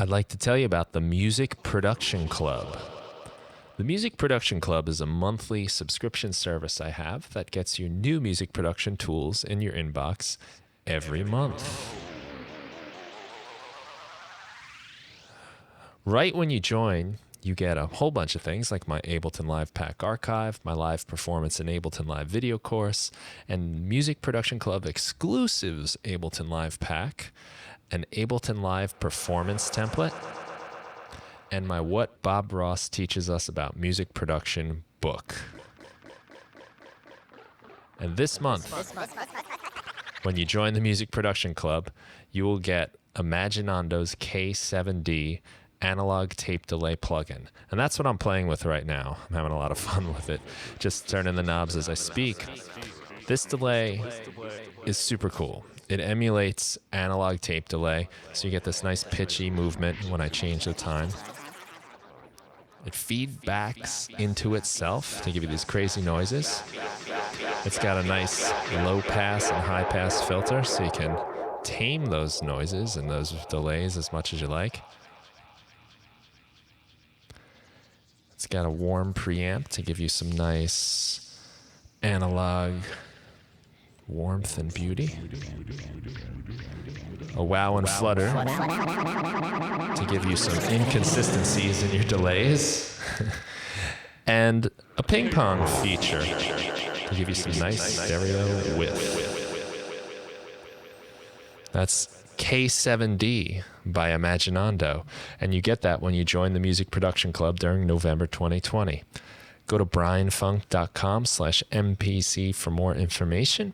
I'd like to tell you about the Music Production Club. The Music Production Club is a monthly subscription service I have that gets you new music production tools in your inbox every month. Right when you join, you get a whole bunch of things like my Ableton Live Pack archive, my live performance in Ableton Live video course, and Music Production Club exclusives Ableton Live Pack, an Ableton Live performance template, and my What Bob Ross Teaches Us About Music Production book. And this month, when you join the Music Production Club, you will get Imaginando's K7D analog tape delay plugin. And that's what I'm playing with right now. I'm having a lot of fun with it, just turning the knobs as I speak. This delay is super cool. It emulates analog tape delay, so you get this nice pitchy movement when I change the time. It feedbacks into itself to give you these crazy noises. It's got a nice low pass and high pass filter, so you can tame those noises and those delays as much as you like. It's got a warm preamp to give you some nice analog warmth and beauty. A wow and flutter to give you some inconsistencies in your delays. And a ping pong feature to give you some nice stereo width. That's K7D by Imaginando, and you get that when you join the Music Production Club during November 2020. Go to brianfunk.com/MPC for more information,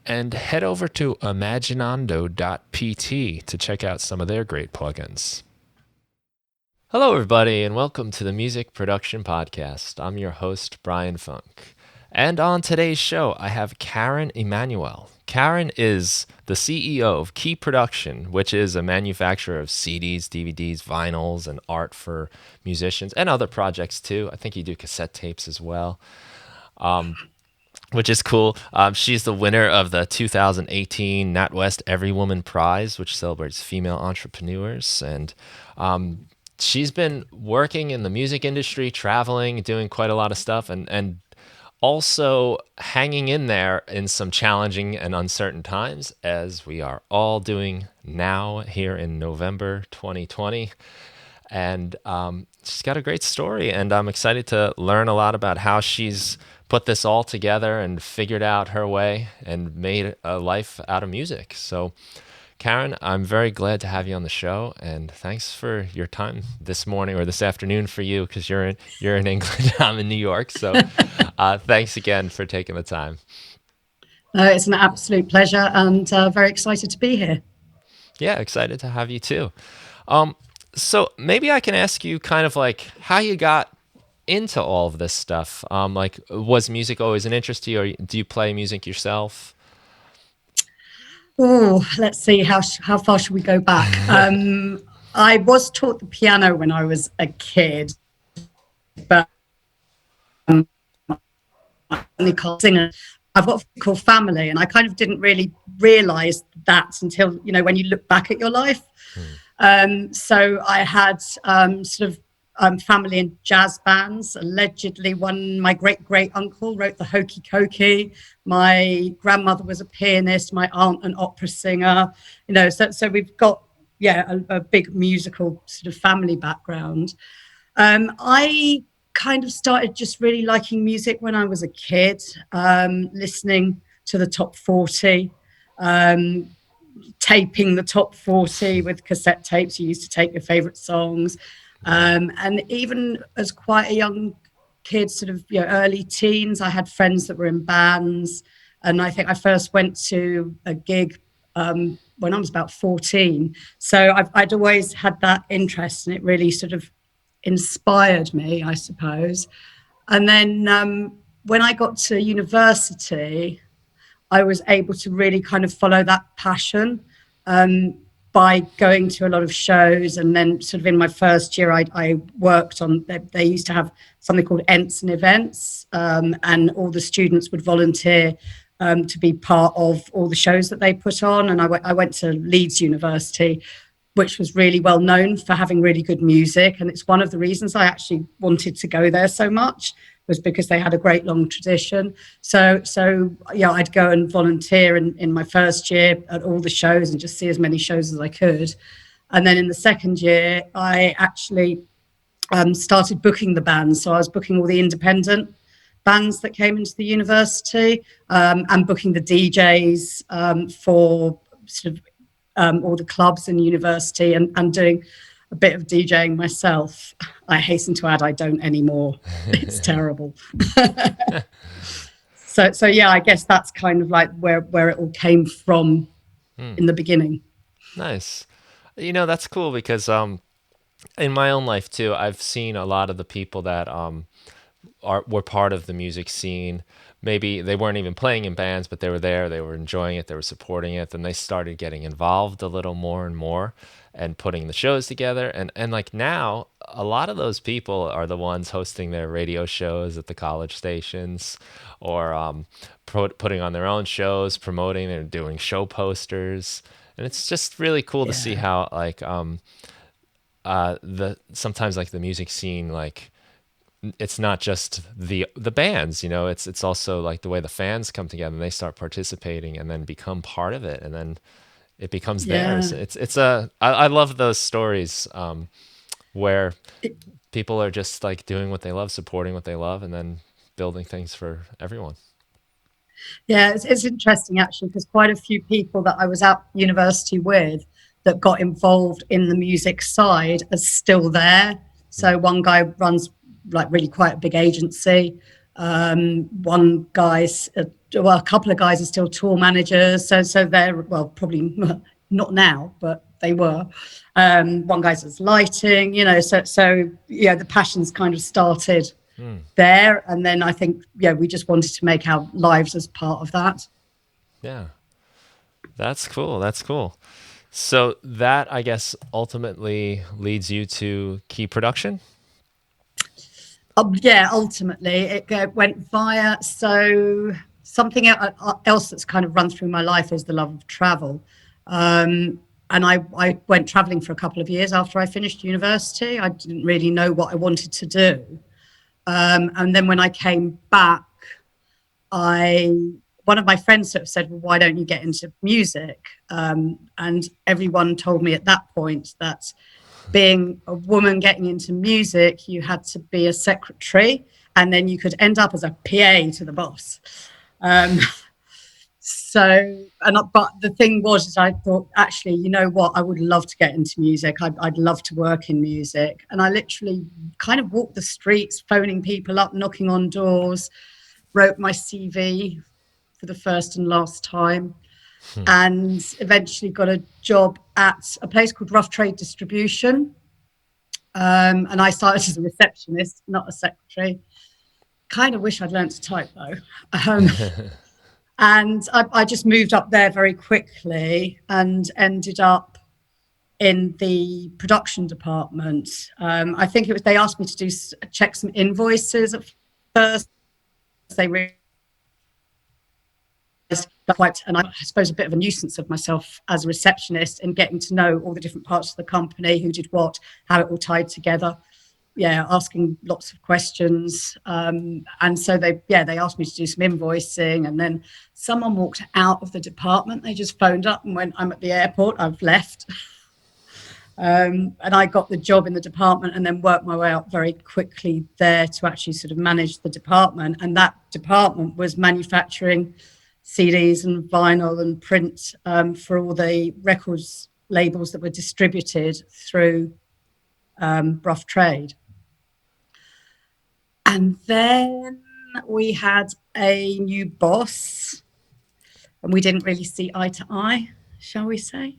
and head over to imaginando.pt to check out some of their great plugins. Hello, everybody, and welcome to the Music Production Podcast. I'm your host, Brian Funk. And on today's show, I have Karen Emanuel. Karen is the CEO of Key Production, which is a manufacturer of CDs, DVDs, vinyls, and art for musicians and other projects too. I think you do cassette tapes as well, which is cool. She's the winner of the 2018 NatWest Everywoman Prize, which celebrates female entrepreneurs. And she's been working in the music industry, traveling, doing quite a lot of stuff, and also hanging in there in some challenging and uncertain times, as we are all doing now here in November 2020. And she's got a great story, and I'm excited to learn a lot about how she's put this all together and figured out her way and made a life out of music. So Karen, I'm very glad to have you on the show, and thanks for your time this morning or this afternoon for you, because you're in England, I'm in New York. So thanks again for taking the time. It's an absolute pleasure, and very excited to be here. Yeah, excited to have you too. So maybe I can ask you kind of like how you got into all of this stuff. Like, was music always an interest to you, or do you play music yourself? Oh, let's see, how far should we go back? I was taught the piano when I was a kid, but I'm a singer. I've got a vocal family, and I kind of didn't really realize that until, when you look back at your life. So I had sort of family in jazz bands. Allegedly, my great uncle wrote the Hokey Cokey. My grandmother was a pianist. My aunt an opera singer. So we've got a big musical sort of family background. I kind of started just really liking music when I was a kid, listening to the top 40. Taping the top 40 with cassette tapes. You used to tape your favorite songs. And even as quite a young kid, sort of early teens, I had friends that were in bands. And I think I first went to a gig when I was about 14. So I'd always had that interest, and it really sort of inspired me, I suppose. And then when I got to university, I was able to really kind of follow that passion by going to a lot of shows. And then sort of in my first year, I worked on, they used to have something called Ensign events, and all the students would volunteer to be part of all the shows that they put on. And I went to Leeds University, which was really well known for having really good music. And it's one of the reasons I actually wanted to go there so much, was because they had a great long tradition. So yeah, I'd go and volunteer in my first year at all the shows and just see as many shows as I could. And then in the second year, I actually started booking the bands. So I was booking all the independent bands that came into the university, and booking the DJs for sort of all the clubs in university, and doing a bit of DJing myself. I hasten to add, I don't anymore. It's terrible. So yeah, I guess that's kind of like where it all came from in the beginning. Nice. That's cool because in my own life too, I've seen a lot of the people that were part of the music scene. Maybe they weren't even playing in bands, but they were there, they were enjoying it, they were supporting it. Then they started getting involved a little more and more and putting the shows together. And like now, a lot of those people are the ones hosting their radio shows at the college stations, or putting on their own shows, promoting and doing show posters. And it's just really cool to see Yeah. how like the sometimes like the music scene, like it's not just the bands, it's also like the way the fans come together and they start participating and then become part of it, and then it becomes theirs. Yeah. I love those stories, where It, people are just like doing what they love, supporting what they love, and then building things for everyone. Yeah, it's interesting actually, because quite a few people that I was at university with that got involved in the music side are still there. Hmm. So one guy runs like really quite a big agency. One guy's, well, a couple of guys are still tour managers. So they're, well, probably not now, but they were. One guy's does lighting, so yeah, the passion's kind of started Hmm. there. And then I think, yeah, we just wanted to make our lives as part of that. Yeah, that's cool. That's cool. So that, I guess, ultimately leads you to Key Production. Yeah, ultimately it went via, so something else that's kind of run through my life is the love of travel. And I went traveling for a couple of years after I finished university. I didn't really know what I wanted to do. And then when I came back, I one of my friends sort of said, "Well, why don't you get into music?" And everyone told me at that point that being a woman getting into music, you had to be a secretary, and then you could end up as a PA to the boss. Um, but the thing was, is I thought, actually, you know what? I would love to get into music. I'd love to work in music. And I literally kind of walked the streets, phoning people up, knocking on doors, wrote my CV for the first and last time, and eventually got a job at a place called Rough Trade Distribution. And I started as a receptionist, not a secretary. Kind of wish I'd learned to type though. Um, and I just moved up there very quickly and ended up in the production department. I think it was, they asked me to check some invoices at first. They realized quite, and I suppose a bit of a nuisance of myself as a receptionist, and getting to know all the different parts of the company, who did what, how it all tied together. Yeah, asking lots of questions. And so they asked me to do some invoicing, and then someone walked out of the department. They just phoned up and went, "I'm at the airport, I've left." And I got the job in the department, and then worked my way up very quickly there to actually sort of manage the department. And that department was manufacturing CDs and vinyl and print, for all the records labels that were distributed through Rough Trade. And then we had a new boss, and we didn't really see eye to eye, shall we say.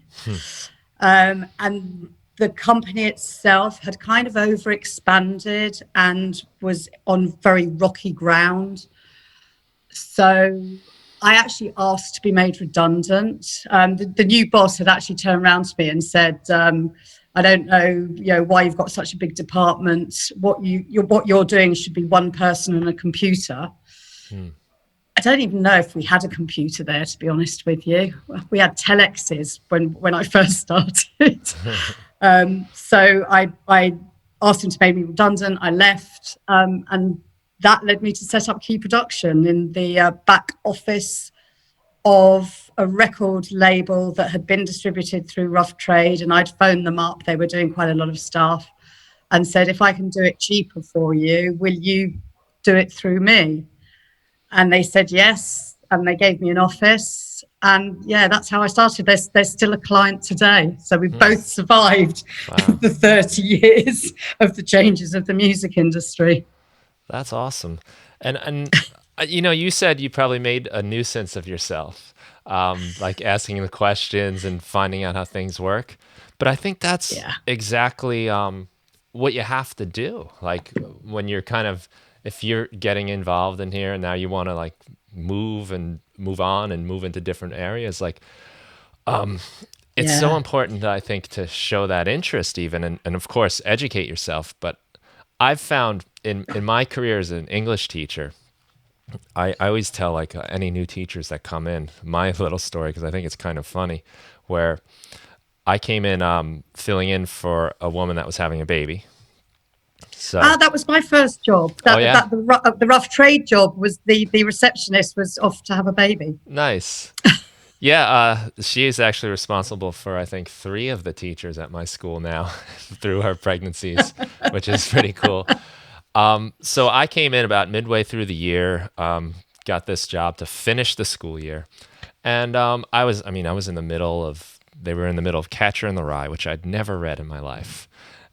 And the company itself had kind of overexpanded and was on very rocky ground. So I actually asked to be made redundant. The new boss had actually turned around to me and said, "I don't know, why you've got such a big department. What you're doing should be one person and a computer." Hmm. I don't even know if we had a computer there, to be honest with you. We had telexes when I first started. So I asked him to make me redundant. I left, and that led me to set up Key Production in the back office of a record label that had been distributed through Rough Trade. And I'd phoned them up. They were doing quite a lot of stuff and said, if I can do it cheaper for you, will you do it through me? And they said yes, and they gave me an office. And yeah, that's how I started. There's still a client today. So we Hmm. both survived Wow. the 30 years of the changes of the music industry. That's awesome. And you know, you said you probably made a nuisance of yourself, like asking the questions and finding out how things work. But I think that's Yeah. exactly what you have to do. Like when you're kind of, if you're getting involved in here and now you want to like move and move on and move into different areas, like it's so Yeah. important, I think, to show that interest even, and of course educate yourself. But I've found in my career as an English teacher, I always tell like any new teachers that come in my little story because I think it's kind of funny, where I came in filling in for a woman that was having a baby. So, That was my first job. oh That yeah, the rough trade job was the receptionist was off to have a baby. nice. Yeah, she is actually responsible for I think three of the teachers at my school now through her pregnancies, which is pretty cool. So I came in about midway through the year, got this job to finish the school year. And I was in the middle of, they were in the middle of Catcher in the Rye, which I'd never read in my life.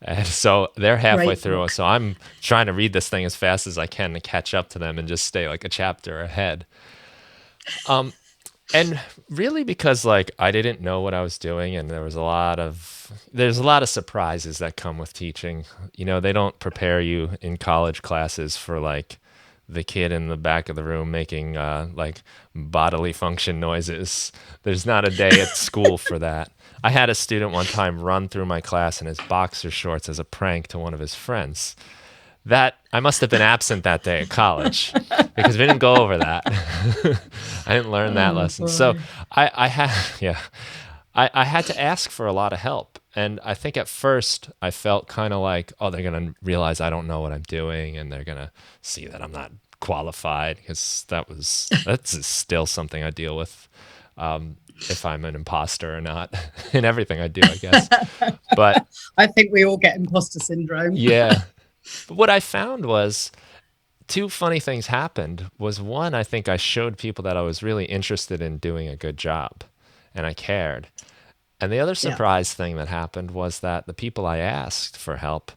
And so they're halfway Great through. book. So I'm trying to read this thing as fast as I can to catch up to them and just stay like a chapter ahead. And really because like I didn't know what I was doing and there's a lot of surprises that come with teaching. You know, they don't prepare you in college classes for like the kid in the back of the room making like bodily function noises. There's not a day at school for that. I had a student one time run through my class in his boxer shorts as a prank to one of his friends. That I must have been absent that day at college because we didn't go over that. I didn't learn that Oh lesson. So boy. I had, yeah, I had to ask for a lot of help. And I think at first I felt kind of like, oh, they're going to realize I don't know what I'm doing and they're going to see that I'm not qualified because that's still something I deal with, if I'm an imposter or not in everything I do, I guess. But I think we all get imposter syndrome. yeah, but what I found was two funny things happened. Was one, I think I showed people that I was really interested in doing a good job and I cared. And the other Yeah. surprise thing that happened was that the people I asked for help,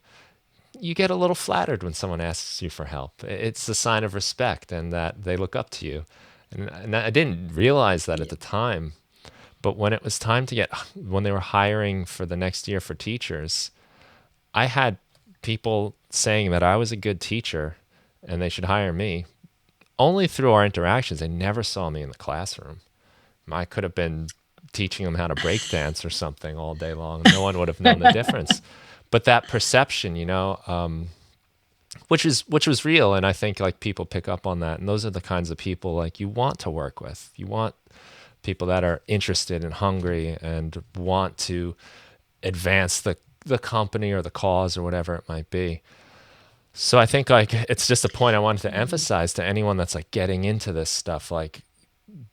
you get a little flattered when someone asks you for help. It's a sign of respect and that they look up to you. And I didn't realize that at Yeah. the time. But when it was time to when they were hiring for the next year for teachers, I had people saying that I was a good teacher and they should hire me only through our interactions. They never saw me in the classroom. I could have been teaching them how to break dance or something all day long. No one would have known the difference. But that perception, you know, which was real, and I think like people pick up on that. And those are the kinds of people like you want to work with. You want people that are interested and hungry and want to advance the company or the cause or whatever it might be. So I think like it's just a point I wanted to emphasize to anyone that's like getting into this stuff. Like,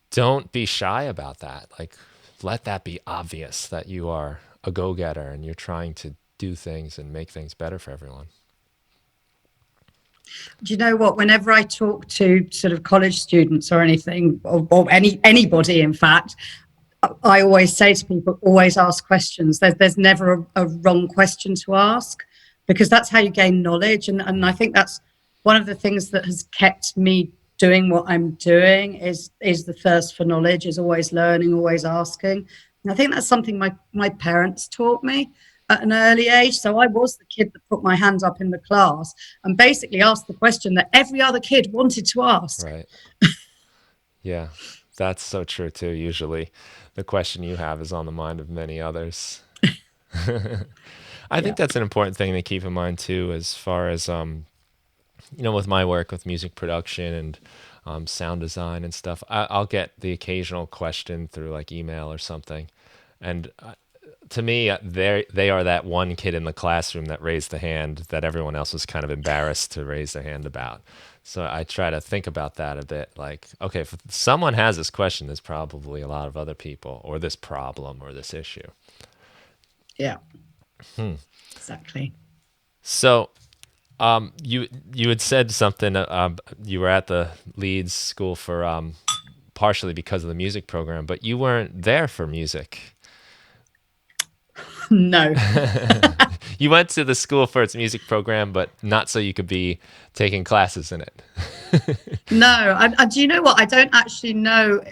don't be shy about that. Like, let that be obvious that you are a go-getter and you're trying to do things and make things better for everyone. Do you know what? Whenever I talk to sort of college students or anything, or anybody, in fact, I always say to people, always ask questions. There's never a wrong question to ask because that's how you gain knowledge. And I think that's one of the things that has kept me doing what I'm doing is the thirst for knowledge, is always learning, always asking. And I think that's something my parents taught me at an early age. So I was the kid that put my hand up in the class and basically asked the question that every other kid wanted to ask. Right. Yeah. That's so true too. Usually the question you have is on the mind of many others. I think Yeah. that's an important thing to keep in mind too, as far as, you know, with my work with music production and sound design and stuff. I'll get the occasional question through like email or something, and to me, they are that one kid in the classroom that raised the hand that everyone else was kind of embarrassed to raise their hand about. So I try to think about that a bit. Like, okay, if someone has this question, there's probably a lot of other people, or this problem, or this issue. Yeah, exactly. So, you had said something. You were at the Leeds School for partially because of the music program, but you weren't there for music. No. You went to the school for its music program, but not so you could be taking classes in it. No, do you know what? I don't actually know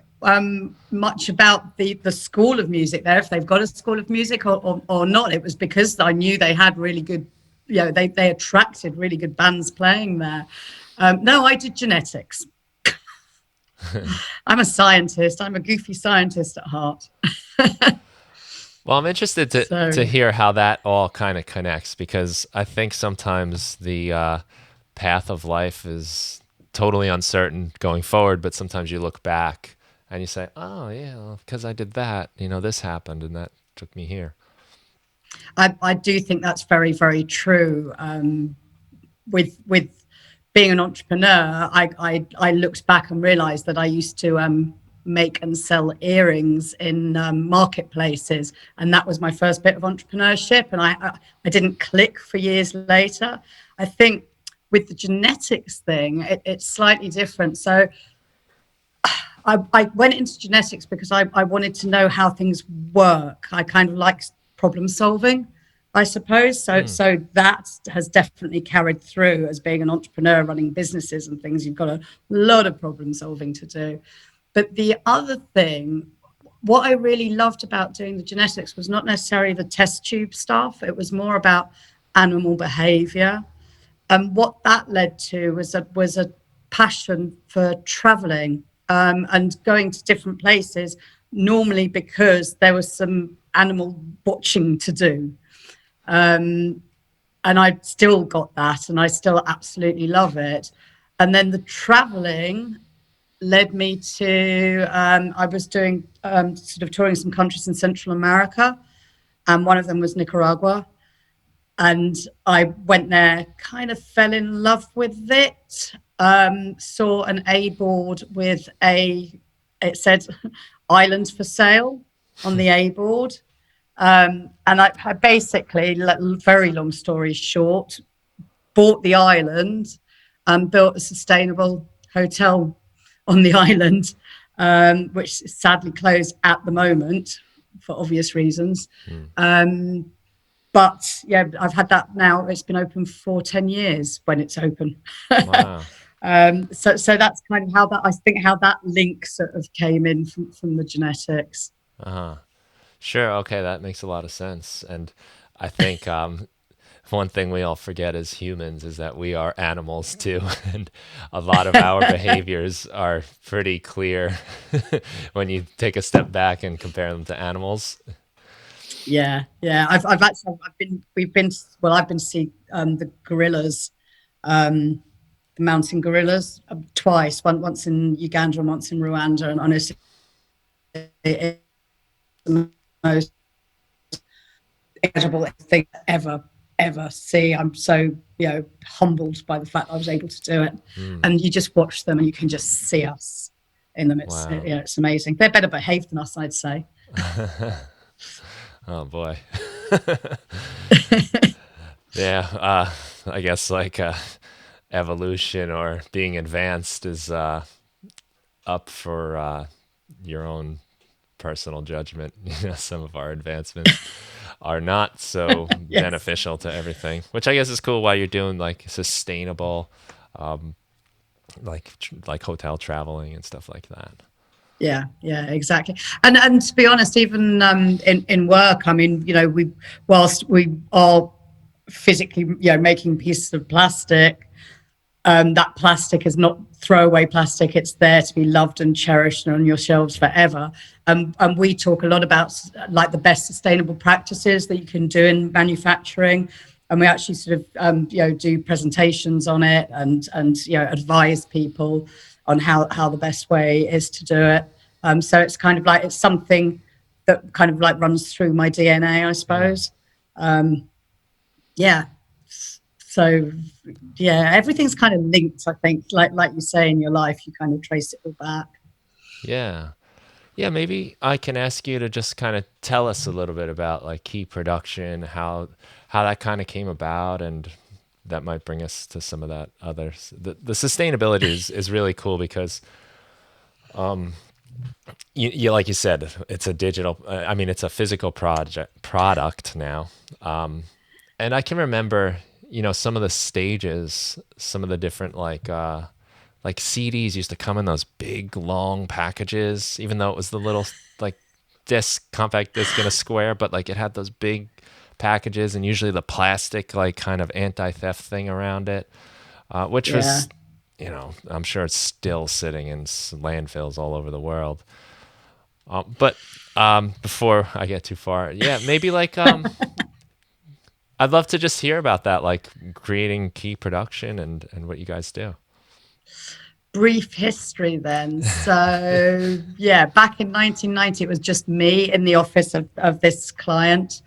much about the School of Music there, if they've got a School of Music or not. It was because I knew they had really good, they attracted really good bands playing there. No, I did genetics. I'm a scientist. I'm a goofy scientist at heart. Well, I'm interested to hear how that all kind of connects, because I think sometimes the path of life is totally uncertain going forward, but sometimes you look back and you say, oh, yeah, because I did that, this happened and that took me here. I do think that's very, very true. With being an entrepreneur, I looked back and realized that I used to make and sell earrings in marketplaces, and that was my first bit of entrepreneurship. And I didn't click for years later. I think with the genetics thing, it's slightly different. So I went into genetics because I wanted to know how things work. I kind of like problem solving, I suppose. So that has definitely carried through as being an entrepreneur running businesses and things. You've got a lot of problem solving to do. But the other thing, what I really loved about doing the genetics was not necessarily the test tube stuff. It was more about animal behavior. And what that led to was a passion for traveling and going to different places, normally because there was some animal watching to do. And I still got that, and I still absolutely love it. And then the traveling led me to, I was doing sort of touring some countries in Central America, and one of them was Nicaragua. And I went there, kind of fell in love with it, saw an A board with it said island for sale on the A board. And I basically, very long story short, bought the island and built a sustainable hotel on the island, which is sadly closed at the moment for obvious reasons. But yeah, I've had that now. It's been open for 10 years when it's open. Wow. So that's kind of how that link sort of came in from the genetics. Uh-huh. Sure. Okay. That makes a lot of sense. And I think one thing we all forget as humans is that we are animals too. And a lot of our behaviors are pretty clear when you take a step back and compare them to animals. Yeah. We've been to see the gorillas, the mountain gorillas twice, once in Uganda and once in Rwanda. And honestly, it's the most incredible thing ever see. I'm so humbled by the fact I was able to do it. And you just watch them and you can just see us in them. Wow. It's amazing. They're better behaved than us, I'd say. Oh boy. Yeah, I guess like evolution or being advanced is up for your own personal judgment. Some of our advancements are not so Yes. beneficial to everything, which I guess is cool while you're doing like sustainable, like hotel traveling and stuff like that. Yeah, exactly. And to be honest, even in work, I mean, whilst we are physically, making pieces of plastic, that plastic is not throwaway plastic. It's there to be loved and cherished and on your shelves forever. And we talk a lot about like the best sustainable practices that you can do in manufacturing. And we actually sort of, do presentations on it and advise people on how the best way is to do it. So it's kind of like it's something that kind of like runs through my DNA, I Yeah. suppose. Yeah. So yeah, everything's kind of linked. I think, like you say, in your life, you kind of trace it all back. Yeah. Yeah, maybe I can ask you to just kind of tell us a little bit about like key production, how that kind of came about, and that might bring us to some of that others. The sustainability is really cool because you like you said, it's a digital. I mean, it's a physical product now, and I can remember, some of the stages, some of the different like CDs used to come in those big long packages, even though it was the little like compact disc in a square, but like it had those big packages and usually the plastic like kind of anti-theft thing around it, which Yeah. was, I'm sure it's still sitting in landfills all over the world. But before I get too far, yeah, maybe like I'd love to just hear about that, like creating key production and what you guys do. Brief history then. So yeah, back in 1990, it was just me in the office of this client.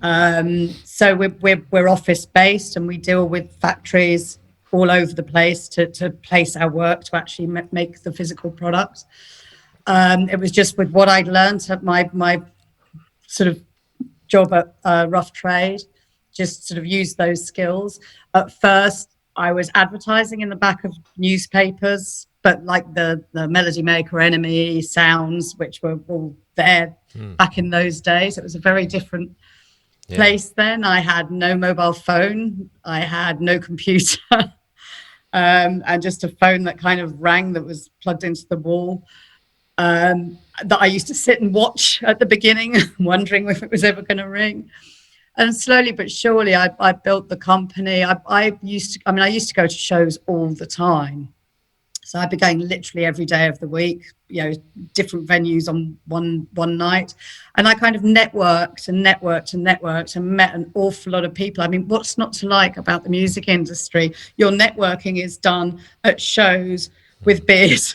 So we're office based, and we deal with factories all over the place to place our work to actually make the physical products. It was just with what I'd learned at my sort of job at Rough Trade, just sort of use those skills. At first, I was advertising in the back of newspapers, but like the Melody Maker, Enemy, Sounds, which were all there back in those days. It was a very different Yeah. place then. I had no mobile phone, I had no computer, and just a phone that kind of rang that was plugged into the wall. That I used to sit and watch at the beginning, wondering if it was ever going to ring. And slowly but surely, I built the company. I used to go to shows all the time. So I'd be going literally every day of the week, different venues on one night. And I kind of networked and networked and networked and met an awful lot of people. I mean, what's not to like about the music industry? Your networking is done at shows with beers,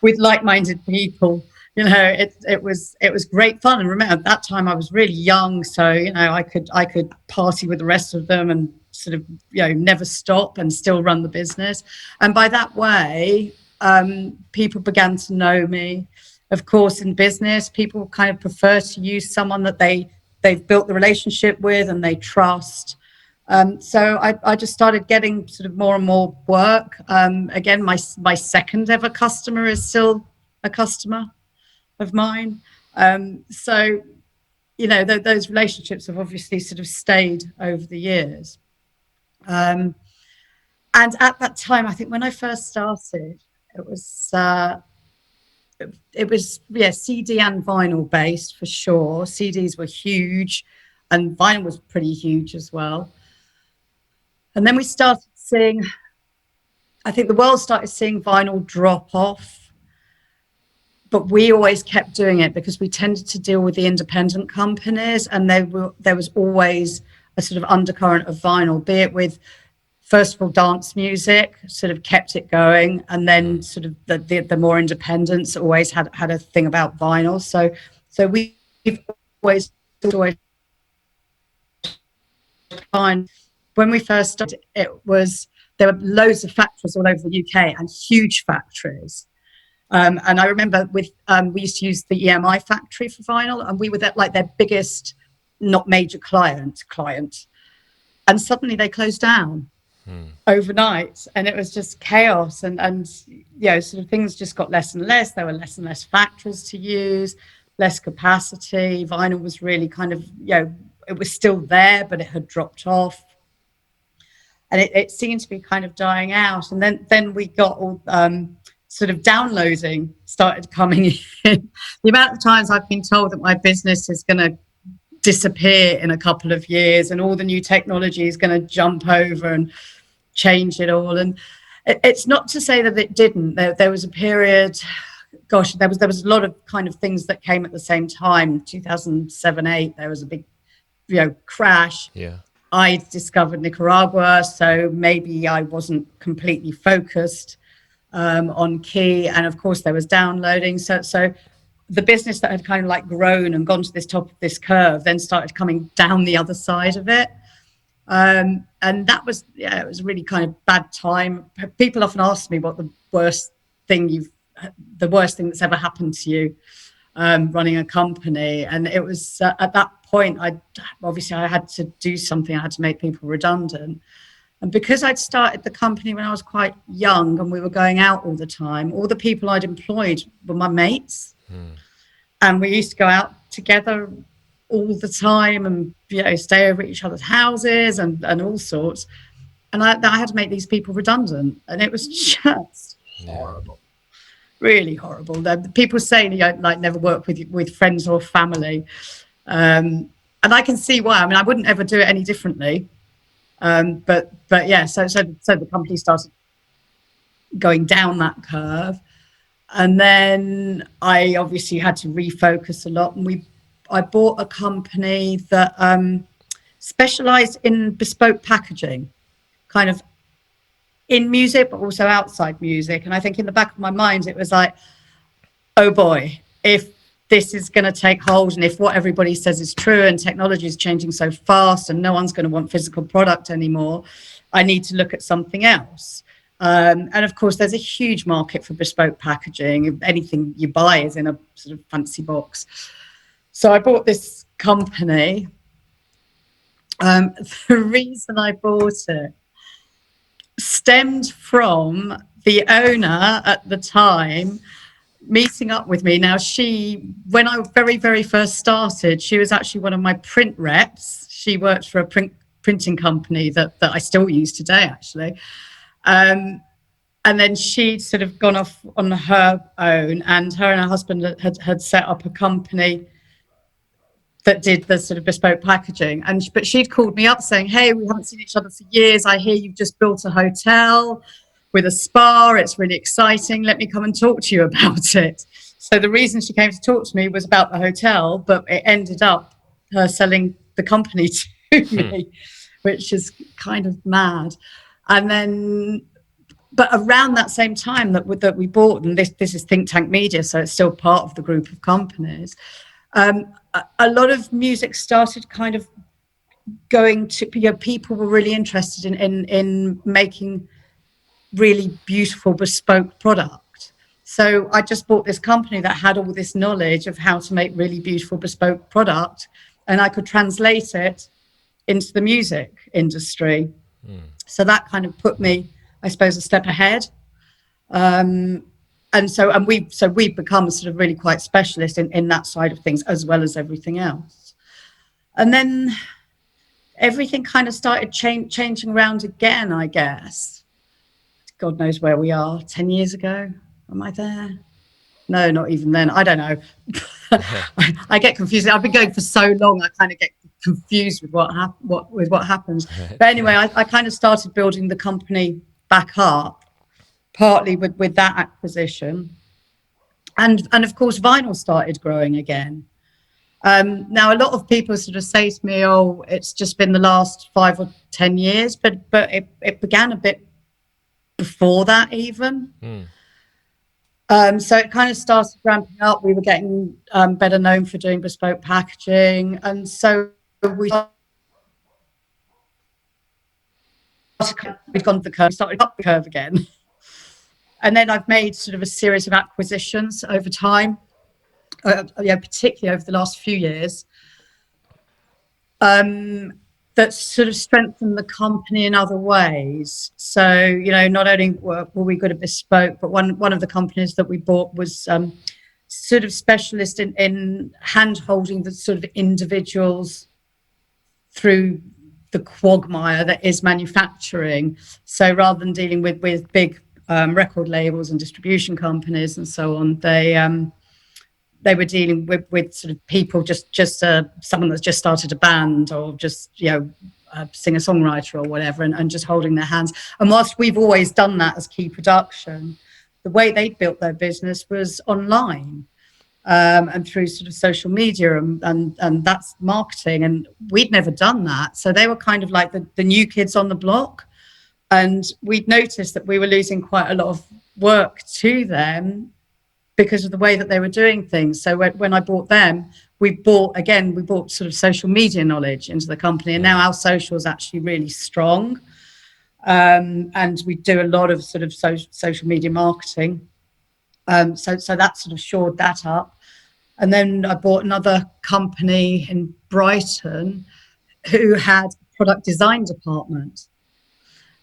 with like-minded people. It was great fun. And remember, at that time I was really young, so I could party with the rest of them and sort of never stop and still run the business. And by that way, people began to know me. Of course, in business, people kind of prefer to use someone that they've built the relationship with and they trust. So I just started getting sort of more and more work. Again, my second ever customer is still a customer of mine. So those relationships have obviously sort of stayed over the years. And at that time, I think when I first started, it was CD and vinyl based for sure. CDs were huge, and vinyl was pretty huge as well. And then we started seeing, I think the world started seeing vinyl drop off, but we always kept doing it because we tended to deal with the independent companies, and there was always a sort of undercurrent of vinyl, be it with, first of all, dance music sort of kept it going, and then sort of the more independents always had a thing about vinyl. So we've always find when we first started, there were loads of factories all over the UK and huge factories. And I remember we used to use the EMI factory for vinyl, and we were like their biggest, not major client. And suddenly they closed down overnight, and it was just chaos. And sort of things just got less and less. There were less and less factories to use, less capacity. Vinyl was really kind of, it was still there, but it had dropped off. And it seemed to be kind of dying out. And then we got all sort of downloading started coming in. The amount of times I've been told that my business is going to disappear in a couple of years and all the new technology is going to jump over and change it all. And it's not to say that it didn't. There was a period, gosh, there was a lot of kind of things that came at the same time. 2007-8, there was a big crash. Yeah. I discovered Nicaragua, so maybe I wasn't completely focused on key, and of course there was downloading. So the business that had kind of like grown and gone to this top of this curve then started coming down the other side of it. And that was, yeah, it was a really kind of bad time. People often ask me what the worst thing that's ever happened to you running a company. And it was at that point, I had to do something. I had to make people redundant. And because I'd started the company when I was quite young and we were going out all the time, all the people I'd employed were my mates. And we used to go out together all the time and, you know, stay over at each other's houses and all sorts. And I had to make these people redundant. And it was just horrible, really horrible. The people say, you know, like never work with friends or family. And I can see why. I mean, I wouldn't ever do it any differently. But yeah, so the company started going down that curve. And then I obviously had to refocus a lot. And I bought a company that specialized in bespoke packaging, kind of in music, but also outside music. And I think in the back of my mind, it was like, oh boy, if this is going to take hold and if what everybody says is true and technology is changing so fast and no one's going to want physical product anymore, I need to look at something else. And of course, there's a huge market for bespoke packaging. Anything you buy is in a sort of fancy box. So I bought this company. The reason I bought it stemmed from the owner at the time meeting up with me. Now, when I very, very first started, she was actually one of my print reps. She worked for a printing company that I still use today, actually. And then she'd sort of gone off on her own, and her husband had set up a company that did the sort of bespoke packaging. But she'd called me up saying, hey, we haven't seen each other for years. I hear you've just built a hotel with a spa. It's really exciting. Let me come and talk to you about it. So the reason she came to talk to me was about the hotel, but it ended up her selling the company to me, which is kind of mad. And then, but around that same time that we bought, and this is Think Tank Media, so it's still part of the group of companies, a lot of music started kind of going to, you know, people were really interested in making really beautiful bespoke product. So I just bought this company that had all this knowledge of how to make really beautiful bespoke product, and I could translate it into the music industry. So that kind of put me, I suppose, a step ahead. We've become sort of really quite specialist in that side of things, as well as everything else. And then everything kind of started changing around again, I guess. God knows where we are. 10 years ago, am I there? No, not even then. I don't know. I get confused. I've been going for so long, I kind of get confused with what happens. But anyway, I kind of started building the company back up, partly with that acquisition. And of course, vinyl started growing again. Now, a lot of people sort of say to me, oh, it's just been the last 5 or 10 years, but it began a bit before that even. So it kind of started ramping up. We were getting better known for doing bespoke packaging. And so we'd gone the curve, started up the curve again. And then I've made sort of a series of acquisitions over time, particularly over the last few years, that sort of strengthened the company in other ways. So, you know, not only were we good at bespoke, but one of the companies that we bought was sort of specialist in hand-holding the sort of individuals through the quagmire that is manufacturing. So rather than dealing with big record labels and distribution companies and so on, they were dealing with sort of people, just someone that's just started a band or just, you know, a singer-songwriter or whatever, and just holding their hands. And whilst we've always done that as key production, the way they built their business was online and through sort of social media and that's marketing. And we'd never done that. So they were kind of like the new kids on the block. And we'd noticed that we were losing quite a lot of work to them because of the way that they were doing things. So when I bought them, we bought sort of social media knowledge into the company, and now our social is actually really strong. And we do a lot of sort of social media marketing. So that sort of shored that up. And then I bought another company in Brighton who had a product design department.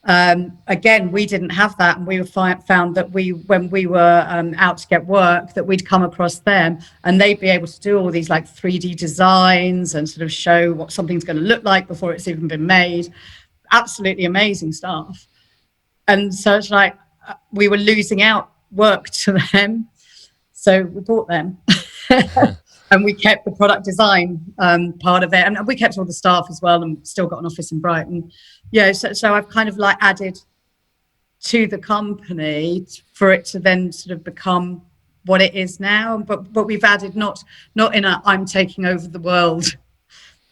Again, we didn't have that, and we found that when we were out to get work, that we'd come across them, and they'd be able to do all these like 3D designs and sort of show what something's going to look like before it's even been made. Absolutely amazing stuff. And so it's like we were losing out work to them, so we bought them. And we kept the product design part of it, and we kept all the staff as well, and still got an office in Brighton. Yeah, so I've kind of like added to the company for it to then sort of become what it is now. But we've added not in a I'm taking over the world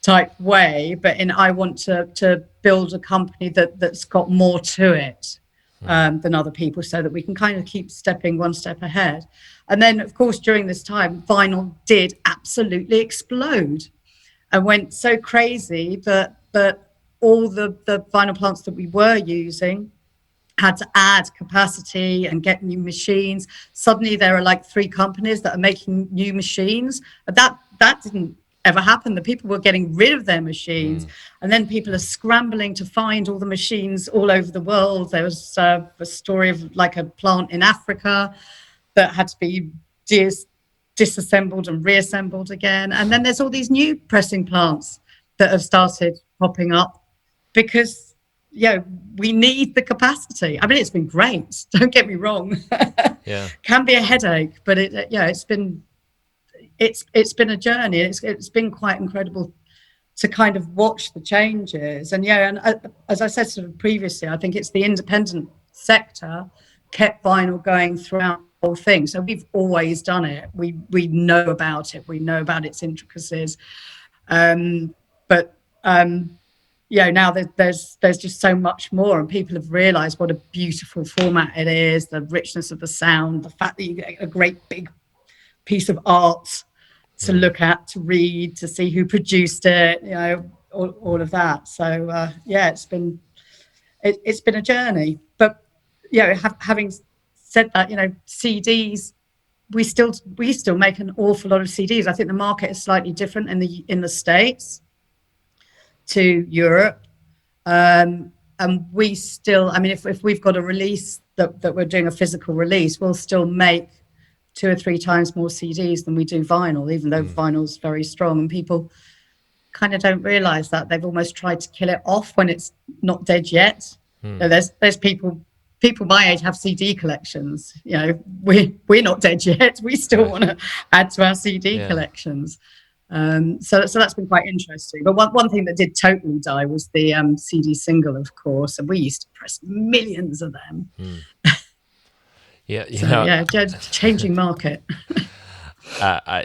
type way, but in I want to build a company that's got more to it than other people, so that we can kind of keep stepping one step ahead. And then, of course, during this time, vinyl did absolutely explode and went so crazy that all the vinyl plants that we were using had to add capacity and get new machines. Suddenly there are like 3 companies that are making new machines. That didn't ever happen. The people were getting rid of their machines, and then people are scrambling to find all the machines all over the world. There was a story of like a plant in Africa that had to be disassembled and reassembled again. And then there's all these new pressing plants that have started popping up because, we need the capacity. I mean, it's been great. Don't get me wrong. Yeah. Can be a headache, but it's been a journey. It's been quite incredible to kind of watch the changes. And as I said sort of previously, I think it's the independent sector kept vinyl going throughout the whole thing. So we've always done it. We know about it. We know about its intricacies. But now there's just so much more, and people have realized what a beautiful format it is, the richness of the sound, the fact that you get a great big piece of art to look at, to read, to see who produced it, all of that. So it's been a journey. But having said that, CDs, we still make an awful lot of CDs. I think the market is slightly different in the States to Europe, and we still, I mean, if we've got a release that we're doing a physical release, we'll still make 2 or 3 times more CDs than we do vinyl, even though vinyl's very strong. And people kind of don't realize that. They've almost tried to kill it off when it's not dead yet. There's people my age have CD collections. We're not dead yet. We still want to add to our CD collections. So that's been quite interesting. But one thing that did totally die was the CD single, of course, and we used to press millions of them. Changing market.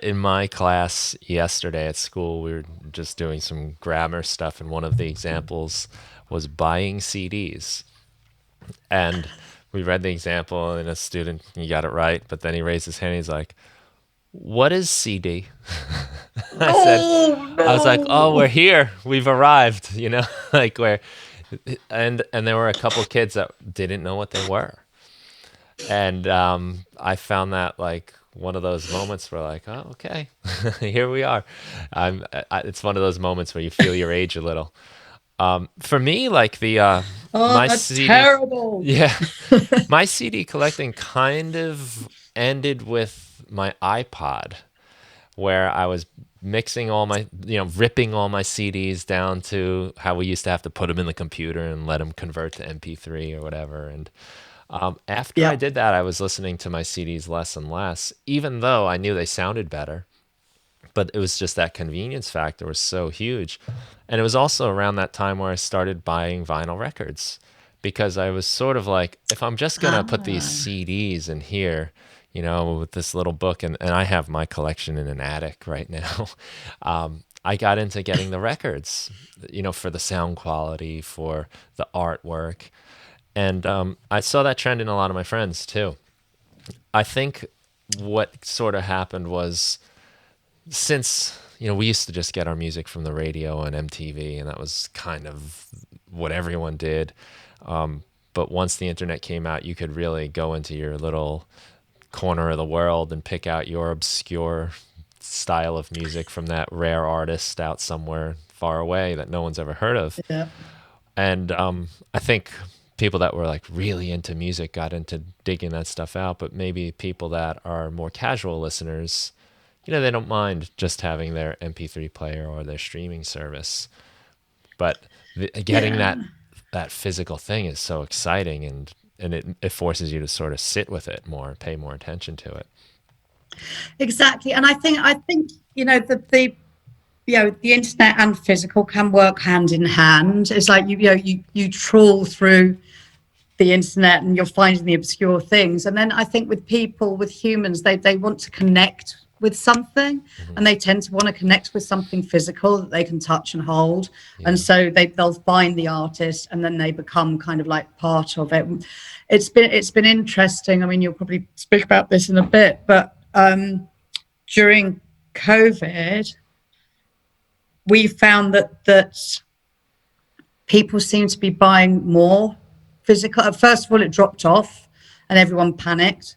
In my class yesterday at school, we were just doing some grammar stuff, and one of the examples was buying CDs. And we read the example, and a student, he got it right, but then he raised his hand, and he's like, "What is CD?" I was like, "Oh, we're here. We've arrived." Like and there were a couple of kids that didn't know what they were. And I found that like one of those moments where like, oh, okay, here we are. It's one of those moments where you feel your age a little. For me, like my that's CD, terrible. Yeah, my CD collecting kind of ended with my iPod, where I was mixing all my, ripping all my CDs down to how we used to have to put them in the computer and let them convert to MP3 or whatever. And after I did that, I was listening to my CDs less and less, even though I knew they sounded better. But it was just that convenience factor was so huge. And it was also around that time where I started buying vinyl records, because I was sort of like, if I'm just going to put these CDs in here, with this little book, and I have my collection in an attic right now, I got into getting the records, for the sound quality, for the artwork. And I saw that trend in a lot of my friends too. I think what sort of happened was, since we used to just get our music from the radio and MTV, and that was kind of what everyone did. But once the internet came out, you could really go into your little corner of the world and pick out your obscure style of music from that rare artist out somewhere far away that no one's ever heard of. Yeah. And I think people that were like really into music got into digging that stuff out, but maybe people that are more casual listeners, they don't mind just having their MP3 player or their streaming service. But getting Yeah. that physical thing is so exciting, and it forces you to sort of sit with it more, pay more attention to it. Exactly. And I think the internet and physical can work hand in hand. It's like you trawl through the internet and you're finding the obscure things. And then I think with people, with humans, they want to connect with something, Hmm. and they tend to want to connect with something physical that they can touch and hold. And Yeah. so they'll find the artist, and then they become kind of like part of it. It's been interesting. I mean, you'll probably speak about this in a bit, but during COVID, we found that people seem to be buying more physical. First of all, it dropped off and everyone panicked.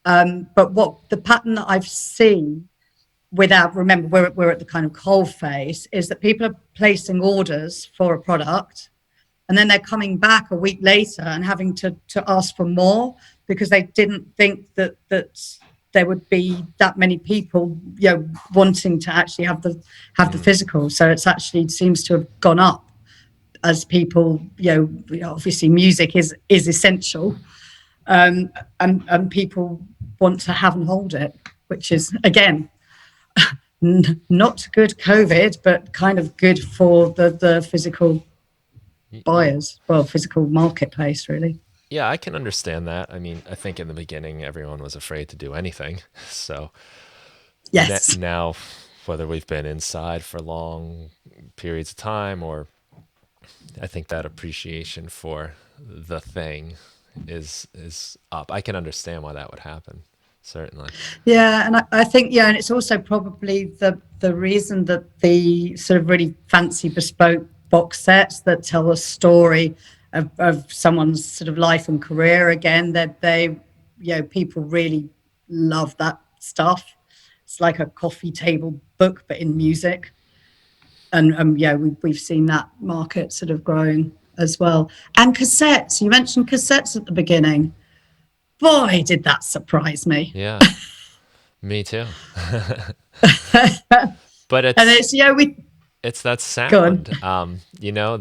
But what the pattern that I've seen, without, remember, we're at the kind of cold phase, is that people are placing orders for a product, and then they're coming back a week later and having to ask for more, because they didn't think that there would be that many people wanting to actually have the Mm. physical. So it's actually seems to have gone up as people, obviously music is essential, and people want to have and hold it, which is again not good COVID, but kind of good for the physical buyers, well, physical marketplace, really. Yeah, I can understand that. I mean, I think in the beginning everyone was afraid to do anything. So Yes. now, whether we've been inside for long periods of time, or I think that appreciation for the thing is up. I can understand why that would happen. Certainly. Yeah, and I think, and it's also probably the reason that the sort of really fancy bespoke box sets that tell a story of someone's sort of life and career, again, that people really love that stuff. It's like a coffee table book, but in music. And we've seen that market sort of growing as well. And cassettes, you mentioned cassettes at the beginning. Boy, did that surprise me. Yeah, me too. But And it's we it's that go on. sound.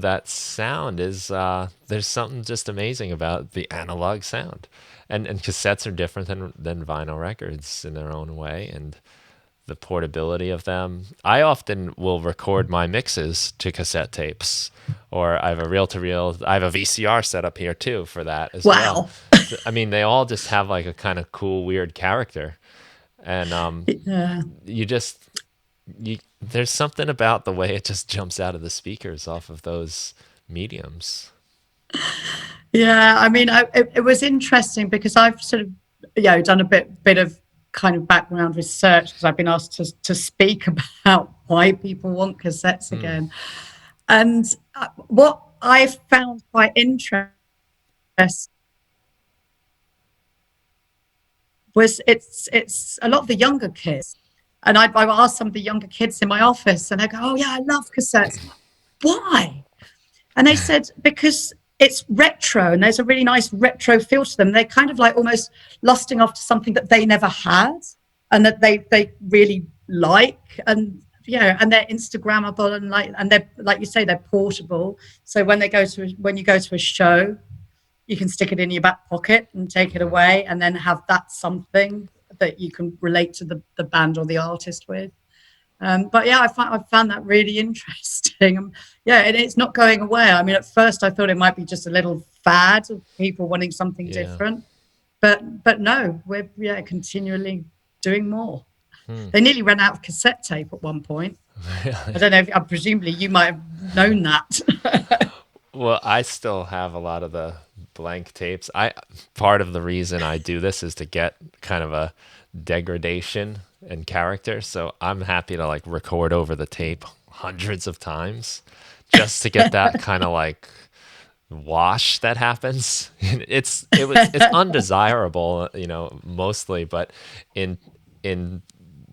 That sound is there's something just amazing about the analog sound. And cassettes are different than vinyl records in their own way, and the portability of them. I often will record my mixes to cassette tapes, or I have a reel to reel. I have a VCR set up here too for that as well. Wow. I mean, they all just have like a kind of cool, weird character, and Yeah. you just there's something about the way it just jumps out of the speakers off of those mediums. Yeah. I mean, it was interesting because I've sort of, done a bit of kind of background research, because I've been asked to speak about why people want cassettes Hmm. again. And what I found quite interesting was it's a lot of the younger kids. And I asked some of the younger kids in my office, and they go, "Oh yeah, I love cassettes." I'm like, why? And they said because it's retro, and there's a really nice retro feel to them. They're kind of like almost lusting after something that they never had, and that they really like, and and they're Instagrammable, and they're, like you say, they're portable. So when you go to a show, you can stick it in your back pocket and take it away, and then have that something that you can relate to the band or the artist with. But yeah, I found that really interesting. Yeah, and it's not going away. I mean, at first I thought it might be just a little fad of people wanting something Yeah. different, but no, we're continually doing more. Hmm. They nearly ran out of cassette tape at one point. I don't know if, presumably you might have known that. Well, I still have a lot of the blank tapes. I Part of the reason I do this is to get kind of a degradation in character. So I'm happy to like record over the tape hundreds of times just to get that kind of like wash that happens. It's undesirable, mostly, but in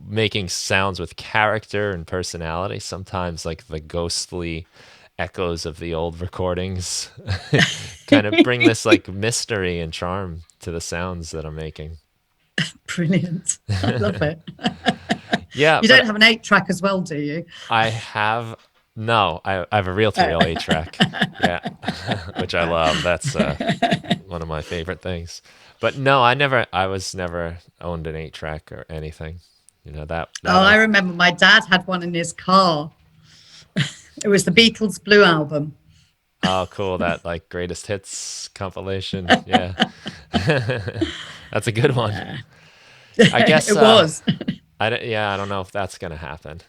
making sounds with character and personality, sometimes like the ghostly echoes of the old recordings kind of bring this like mystery and charm to the sounds that I'm making. Brilliant. I love it. Yeah, You don't but have an 8-track as well, do you? I have no, I have a reel-to-reel 8 track. Yeah, which I love. That's one of my favorite things. But no, I was never owned an 8 track or anything. Oh, That I I remember my dad had one in his car. It was the Beatles' Blue album. Oh, cool. That like greatest hits compilation. Yeah. That's a good one. Yeah, I guess it was. I don't know if that's going to happen.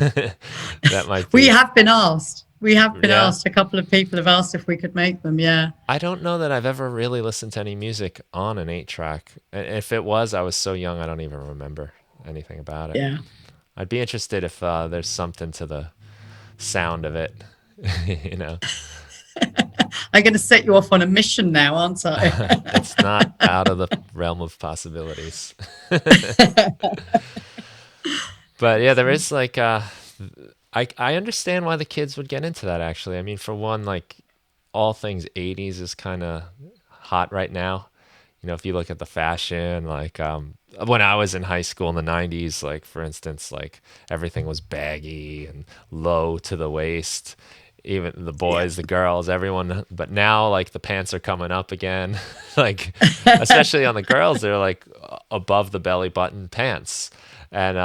That might We be. have been asked. We have been Yeah. asked. A couple of people have asked if we could make them. Yeah. I don't know that I've ever really listened to any music on an 8 track. If it was, I was so young I don't even remember anything about it. Yeah. I'd be interested if there's something to the sound of it, you know. I'm going to set you off on a mission now, aren't I? It's not out of the realm of possibilities. But yeah, there is like I understand why the kids would get into that actually. I mean, for one, like all things 80s is kind of hot right now. If you look at the fashion, like when I was in high school in the 90s, like for instance, like everything was baggy and low to the waist. Even the Yeah. boys, the girls, everyone. But now, like the pants are coming up again. Like, especially on the girls, they're like above the belly button pants, and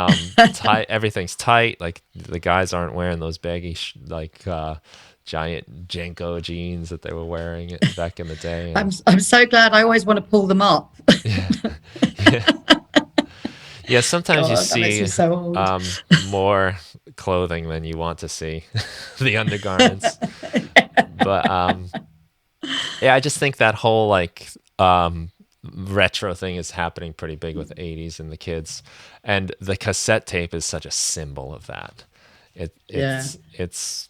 tight. Everything's tight. Like the guys aren't wearing those baggy, giant Jenko jeans that they were wearing back in the day. I'm And I'm so glad. I always want to pull them up. yeah, yeah, yeah. Sometimes you God, that makes me see so old. more clothing than you want to see, the undergarments. But yeah, I just think that whole like retro thing is happening pretty big with the 80s and the kids, and the cassette tape is such a symbol of that. It Yeah. it's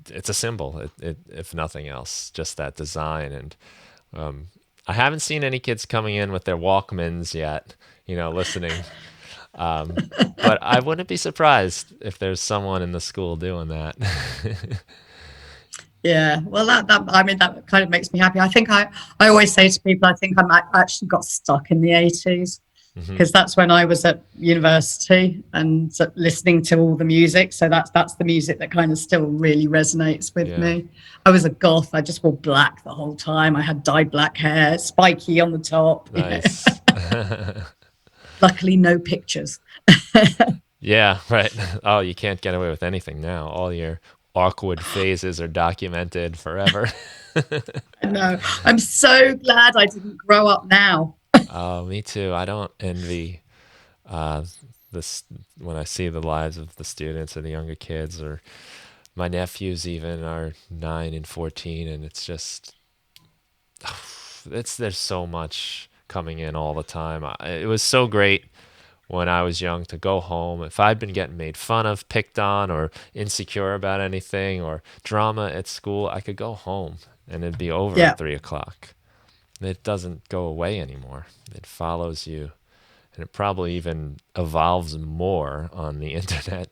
it's a symbol, if nothing else, just that design. And I haven't seen any kids coming in with their Walkmans yet, listening. But I wouldn't be surprised if there's someone in the school doing that. Yeah. Well, that I mean, that kind of makes me happy. I always say to people, I think actually got stuck in the 80s Hmm. because that's when I was at university and listening to all the music. So that's the music that kind of still really resonates with Yeah, me. I was a goth. I just wore black the whole time. I had dyed black hair, spiky on the top. nice. Luckily, no pictures. Yeah, right. Oh, you can't get away with anything now. All your awkward phases are documented forever. No, I'm so glad I didn't grow up now. Oh, me too. I don't envy uh, this when I see the lives of the students or the younger kids, or my nephews even are 9 and 14, and it's just there's so much coming in all the time. It was so great when I was young to go home. If I'd been getting made fun of, picked on, or insecure about anything, or drama at school, I could go home and it'd be over Yeah. at 3 o'clock. It doesn't go away anymore. It follows you, and it probably even evolves more on the internet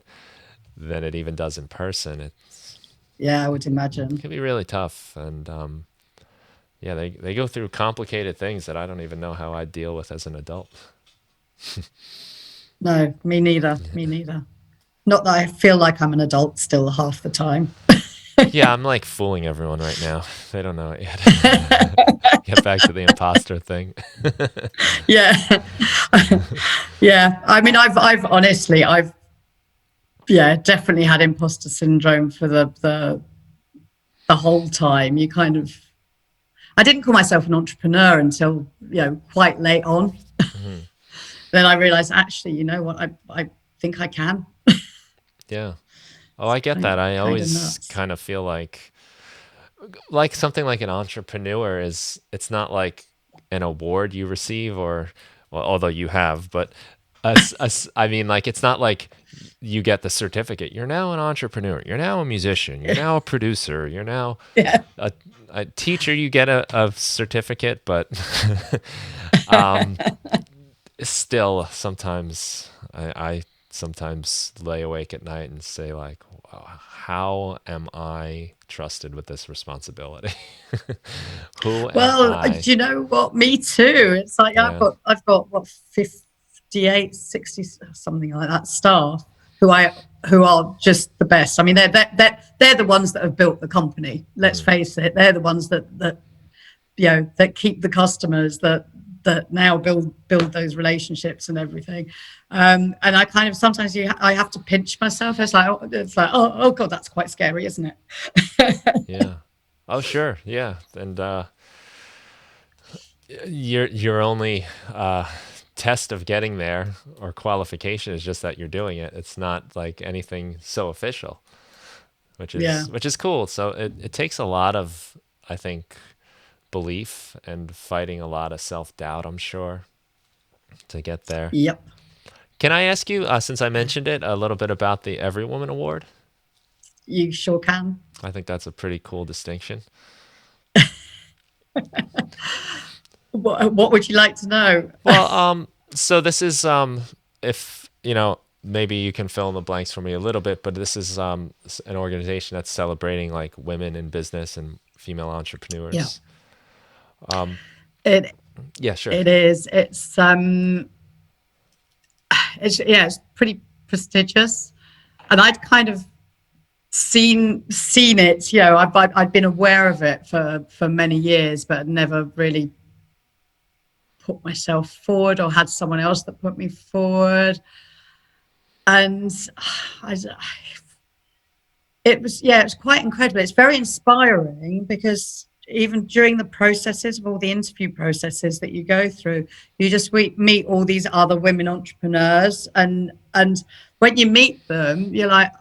than it even does in person. It Yeah, I would imagine. can be really tough, and yeah, they go through complicated things that I don't even know how I deal with as an adult. No, me neither. Me neither. Not that I feel like I'm an adult still half the time. Yeah, I'm like fooling everyone right now. They don't know it yet. Get back to the imposter thing. Yeah. Yeah. I mean, I've honestly, yeah, definitely had imposter syndrome for the whole time. I didn't call myself an entrepreneur until, quite late on. Mhm. Then I realized, actually, you know what? I think I can. Yeah. Oh, I get that. I Kind of always nuts. kind of feel like like something like an entrepreneur is, it's not like an award you receive, or, well, although you have, but I mean, like, it's not like you get the certificate. You're now an entrepreneur. You're now a musician. You're now a producer. You're now Yeah. a, a teacher. You get a certificate, but um, still, sometimes I sometimes lay awake at night and say, like, "Wow, how am I trusted with this responsibility? Who am Well, I?" do you know what? Me too. It's like Yeah. I've got what 58, 60, something like that staff who I who are just the best. I mean, they're the ones that have built the company. Let's Mm, face it, they're the ones that that keep the customers, that now build those relationships and everything. And I kind of sometimes I have to pinch myself. Oh god, that's quite scary, isn't it? yeah. Oh, sure. Yeah. And your only test of getting there, or qualification, is just that you're doing it. It's not like anything so official, Yeah. which is cool. So it takes a lot of, I think, belief and fighting a lot of self-doubt, I'm sure, to get there. Yep. Can I ask you, since I mentioned it, a little bit about the Everywoman Award? You sure can. I think that's a pretty cool distinction. What would you like to know? Well, so this is, if you know, maybe you can fill in the blanks for me a little bit, but this is an organization that's celebrating like women in business and female Yeah. entrepreneurs. It Yeah, sure. it is. It's pretty prestigious, and I'd kind of seen it. I'd been aware of it for many years, but never really put myself forward or had someone else that put me forward. And I, it was quite incredible. It's very inspiring because even during the processes of all the interview processes that you go through, you just meet all these other women entrepreneurs, and when you meet them, you're like,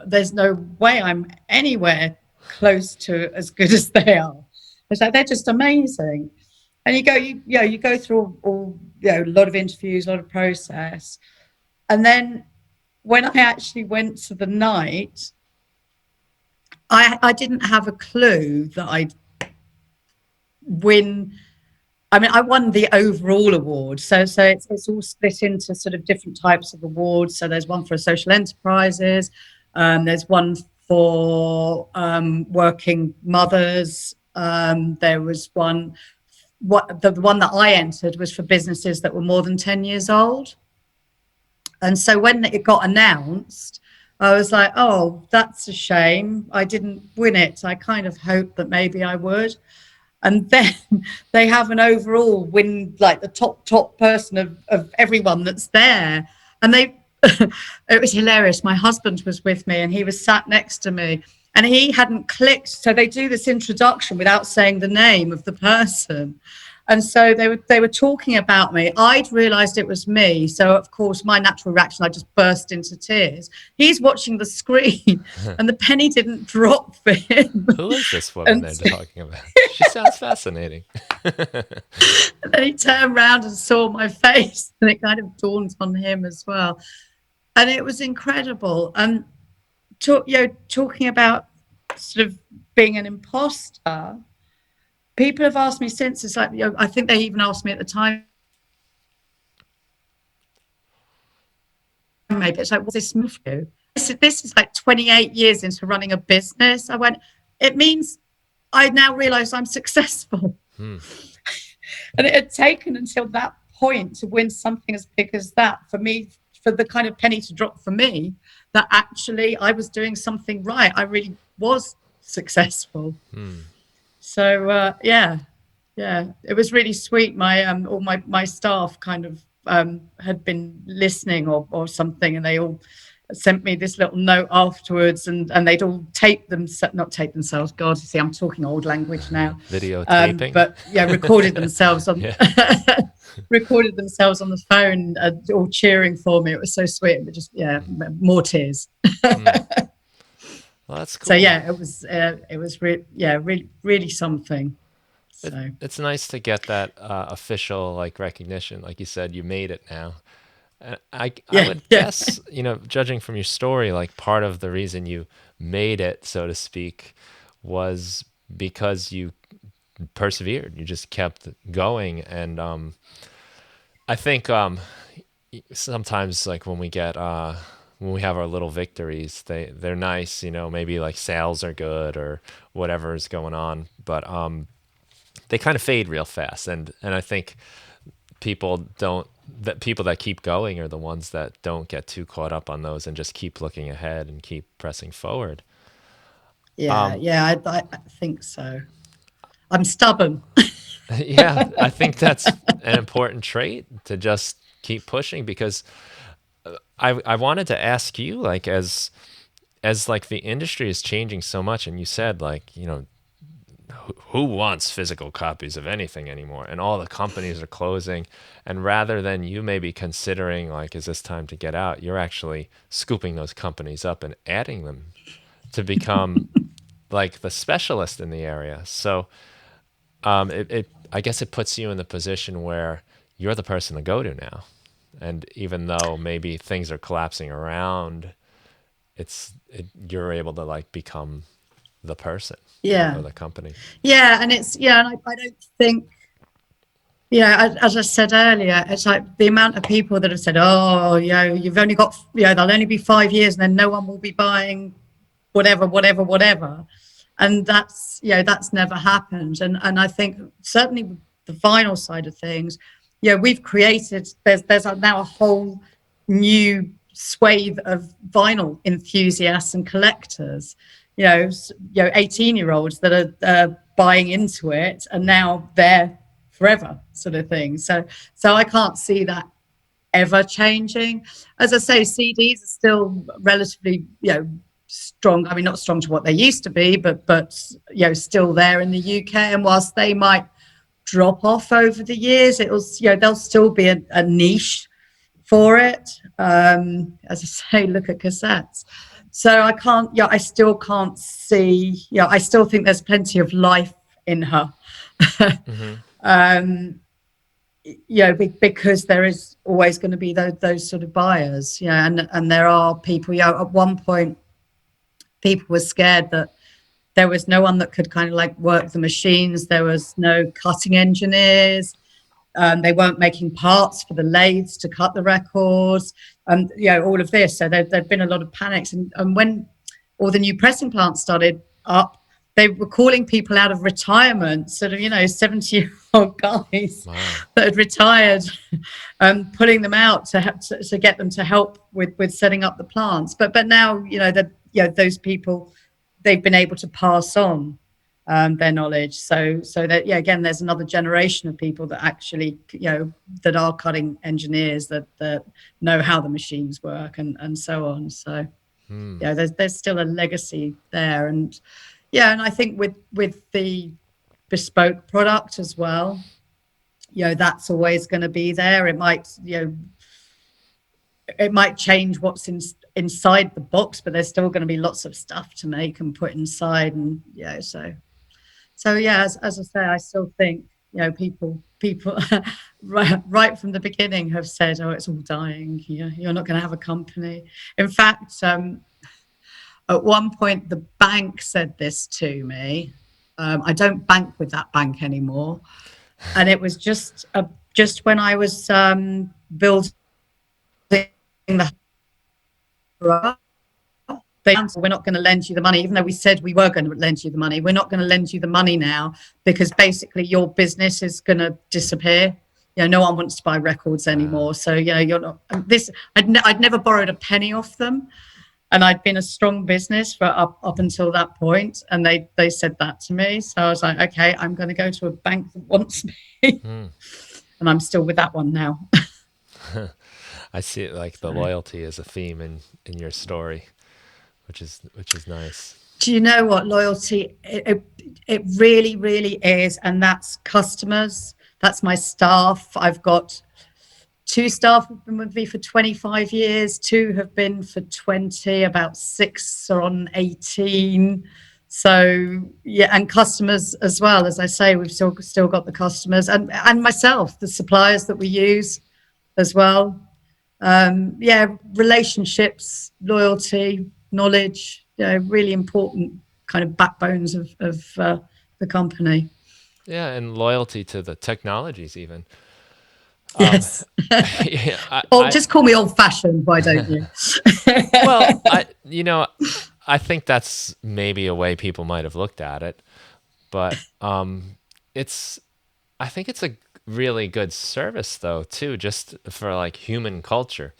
there's no way I'm anywhere close to as good as they are. It's like they're just amazing. And you go through all a lot of interviews, a lot of process, and then when I actually went to the night, I didn't have a clue that I'd win. I mean, I won the overall award. So it's all split into sort of different types of awards. So there's one for social enterprises, there's one for working mothers. There was one. The one that I entered was for businesses that were more than 10 years old. And so when it got announced, I was like, oh, that's a shame. I didn't win it. I kind of hoped that maybe I would. And then they have an overall win, like the top person of everyone that's there. And it was hilarious. My husband was with me and he was sat next to me and he hadn't clicked. So they do this introduction without saying the name of the person. And so they were talking about me. I'd realized it was me. So, of course, my natural reaction, I just burst into tears. He's watching the screen and the penny didn't drop for him. Who is this woman And they're talking about? She sounds fascinating. then he turned around and saw my face and it kind of dawned on him as well. And it was incredible. And talking about sort of being an imposter, people have asked me since. It's like, I think they even asked me at the time, maybe it's like, what's this move you? This is like 28 years into running a business. I went, it means I now realize I'm successful. Hmm. And it had taken until that point to win something as big as that for me, for the kind of penny to drop for me, that actually I was doing something right. I really was successful. Hmm. So yeah, it was really sweet. All my staff kind of had been listening or something, and they all sent me this little note afterwards, and they'd all not tape themselves. God, you see, I'm talking old language now. Videotaping. But yeah, recorded themselves on Yeah. recorded themselves on the phone, all cheering for me. It was so sweet. But just more tears. Well, Well, that's So cool. yeah, it was really really something. So It's nice to get that official like recognition. Like you said, you made it now. I yeah, would yeah, guess, judging from your story, like part of the reason you made it, so to speak, was because you persevered. You just kept going, and I think sometimes like when we have our little victories, they're nice. Maybe like sales are good or whatever is going on, but they kind of fade real fast, and I think people that keep going are the ones that don't get too caught up on those and just keep looking ahead and keep pressing forward. yeah. I think so. I'm stubborn. Yeah, I think that's an important trait to just keep pushing because I wanted to ask you like as like the industry is changing so much and you said like who wants physical copies of anything anymore, and all the companies are closing, and rather than you maybe considering like is this time to get out, you're actually scooping those companies up and adding them to become like the specialist in the area. So it I guess it puts you in the position where you're the person to go to now, and even though maybe things are collapsing around, you're able to like become the person Yeah, or the company. yeah, and I don't think as I said earlier, it's like the amount of people that have said, "Oh, you've only got, there'll only be 5 years, and then no one will be buying whatever, whatever, whatever," and that's never happened. And I think certainly with the vinyl side of things, we've created there's now a whole new swathe of vinyl enthusiasts and collectors. 18-year-olds that are buying into it, and now they're forever sort of thing. So I can't see that ever changing. As I say, CDs are still relatively, strong. I mean, not strong to what they used to be, but still there in the UK. And whilst they might drop off over the years, there'll still be a niche for it. As I say, look at cassettes. So I still can't see. I still think there's plenty of life in her. Mm-hmm. um, because there is always going to be those sort of buyers, and there are people. At one point, people were scared that there was no one that could kind of like work the machines. There was no cutting engineers. They weren't making parts for the lathes to cut the records, and all of this. So there'd been a lot of panics, and when all the new pressing plants started up, they were calling people out of retirement, sort of 70-year-old guys Wow. that had retired, pulling them out to get them to help with setting up the plants. But now that those people, they've been able to pass on their knowledge. So that again, there's another generation of people that actually that are cutting engineers that know how the machines work and so on. So Hmm. there's still a legacy there, and and I think with the bespoke product as well, that's always going to be there. It might change what's inside the box, but there's still going to be lots of stuff to make and put inside, and as I say, I still think people right from the beginning have said, "Oh, it's all dying. You're not going to have a company." In fact, at one point, the bank said this to me. I don't bank with that bank anymore, and it was just when I was building the. They answered, "We're not going to lend you the money, even though we said we were going to lend you the money. We're not going to lend you the money now because basically your business is going to disappear. No one wants to buy records Wow. anymore. So you're not this. I'd never borrowed a penny off them, and I'd been a strong business for up until that point. And they said that to me. So I was like, okay, I'm going to go to a bank that wants me, Hmm. and I'm still with that one now. I see it like the So. loyalty is a theme in your story, which is nice. Do you know what loyalty? It really, really is, and that's customers. That's my staff. I've got two staff have been with me for 25 years, two have been for 20, about six are on 18. So yeah, and customers as well. As I say, we've still got the customers and myself, the suppliers that we use as well. Yeah, relationships, loyalty, knowledge, really important kind of backbones of the company. Yeah, and loyalty to the technologies even. Yes. Yeah, Or just call me old fashioned, why don't you? well, I think that's maybe a way people might have looked at it, but it's I think it's a really good service though too, just for like human culture.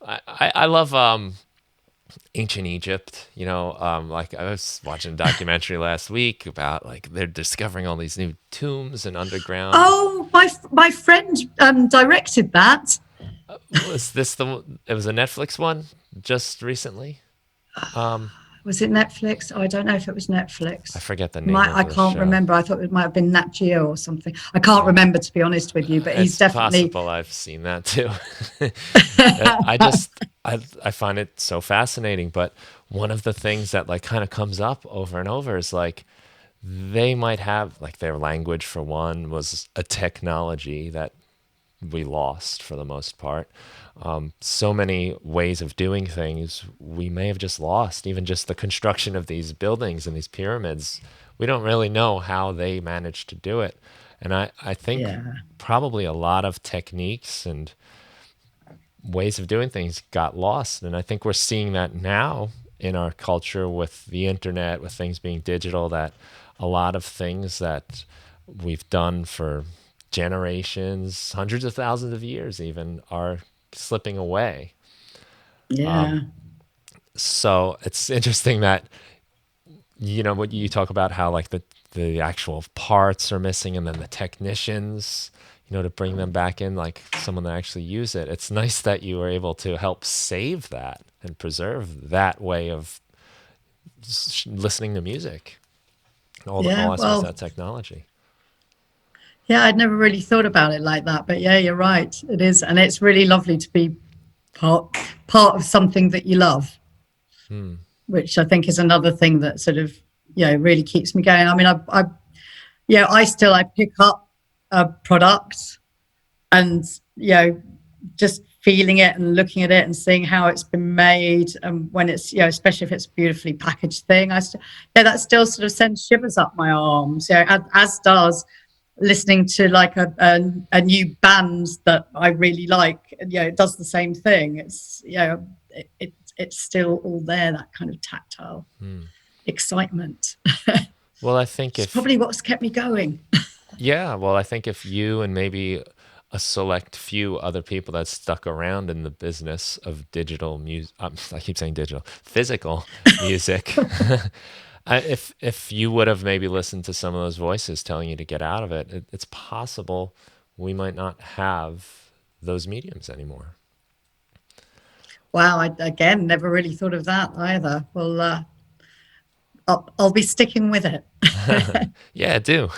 I love ancient Egypt. Like I was watching a documentary last week about like they're discovering all these new tombs and underground. Oh, my friend directed that. Was this it was a Netflix one just recently? Was it Netflix? Oh, I don't know if it was I Netflix. forget the name of I the can't show. remember. I thought it might have been Nat Geo or something. I can't remember, to be honest with you, but he's It's definitely. possible I've seen that too. I find it so fascinating, but one of the things that like kind of comes up over and over is like they might have like their language for one was a technology that we lost for the most part. So many ways of doing things we may have just lost. Even just the construction of these buildings and these pyramids, we don't really know how they managed to do it. And I think Yeah. probably a lot of techniques and ways of doing things got lost. And I think we're seeing that now in our culture with the internet, with things being digital, that a lot of things that we've done for generations, hundreds of thousands of years even, are slipping away. Yeah. So it's interesting that what you talk about how like the actual parts are missing and then the technicians, to bring them back in, like someone that actually use it. It's nice that you were able to help save that and preserve that way of listening to music, all Yeah. aspects of Well, that technology. yeah, I'd never really thought about it like that, but yeah, you're right. It is, and it's really lovely to be part part of something that you love, which I think is another thing that sort of really keeps me going. I mean, I pick up a product and just feeling it and looking at it and seeing how it's been made, and when it's especially if it's a beautifully packaged thing, that still sort of sends shivers up my arms, as does listening to like a new band that I really like. It does the same thing. It's it's still all there, that kind of tactile excitement. Well, I think It's if probably what's kept me going. Yeah, well, I think if you and maybe a select few other people that stuck around in the business of digital music, I keep saying digital, physical music, if you would have maybe listened to some of those voices telling you to get out of it, it's possible we might not have those mediums anymore. Wow, I again never really thought of that either. Well, I'll be sticking with it. Yeah, I do.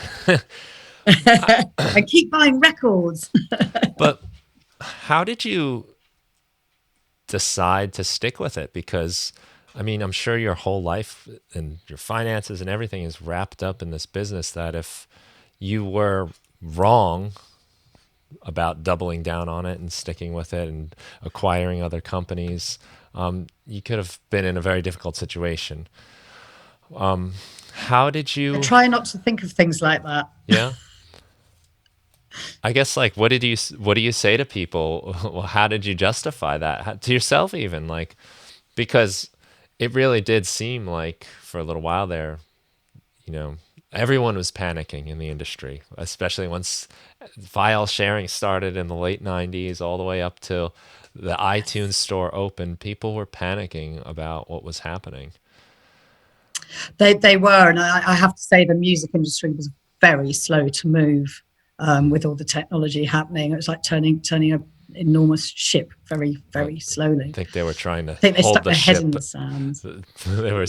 And keep buying records. But how did you decide to stick with it? Because I mean, I'm sure your whole life and your finances and everything is wrapped up in this business that if you were wrong about doubling down on it and sticking with it and acquiring other companies, you could have been in a very difficult situation. How did I you, try not to think of things like that. yeah? I guess like what do you say to people? Well, how did you justify that to yourself even, like, because it really did seem like for a little while there, you know, everyone was panicking in the industry, especially once file sharing started in the late 90s all the way up till the iTunes store opened. People were panicking about what was happening. They were, and I have to say the music industry was very slow to move with all the technology happening. It was like turning an enormous ship I very slowly. think they were trying to I think they hold stuck the their head in ship. the sand. They were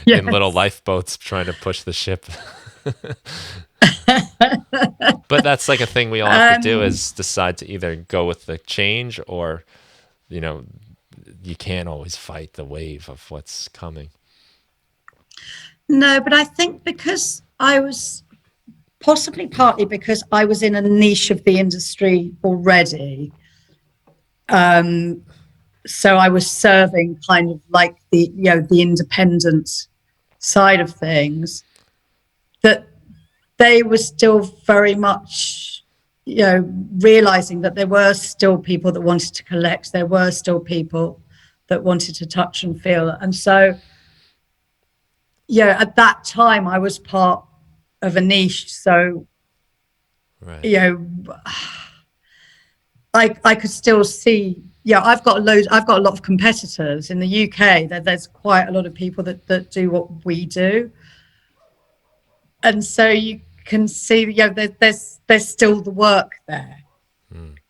Yeah, in little yes. lifeboats trying to push the ship. But that's like a thing we all have to do, um, is decide to either go with the change, or, you know, you can't always fight the wave of what's coming. no, but I think because I was possibly partly because I was in a niche of the industry already. So I was serving kind of like the independent side of things, that they were still very much, realizing that there were still people that wanted to collect. There were still people that wanted to touch and feel. And so, at that time I was part of a niche. So, Right. you know, I could still see, I've got a lot of competitors in the UK. There's quite a lot of people that do what we do. And so you can see, there's still the work there.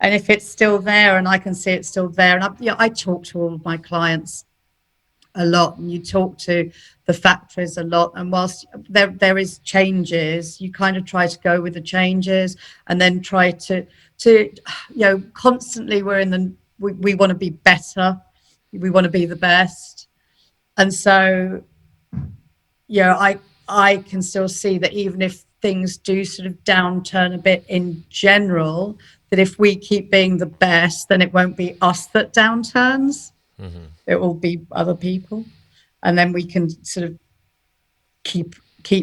And if it's still there, and I can see it's still there, and I talk to all of my clients a lot, and you talk to the factories a lot. And whilst there is changes, you kind of try to go with the changes, and then try to constantly we want to be better, we want to be the best. And so I can still see that even if things do sort of downturn a bit in general, that if we keep being the best, then it won't be us that downturns. It will be other people, and then we can sort of keep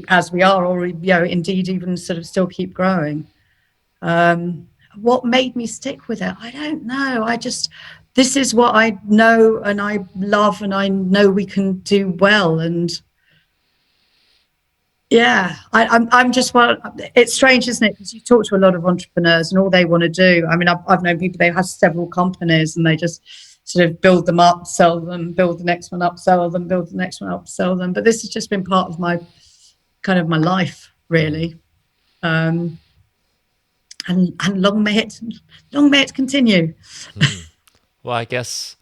as we are, or indeed even sort of still keep growing. What made me stick with it? I don't know. This is what I know and I love, and I know we can do well. And I'm just, well, it's strange, isn't it? Because you talk to a lot of entrepreneurs and all they want to do. I mean, I've known people, they have several companies and they just sort of build them up, sell them, build the next one up, sell them, build the next one up, sell them. But this has just been part of my kind of my life, really. Um, and long may it continue. Well, I guess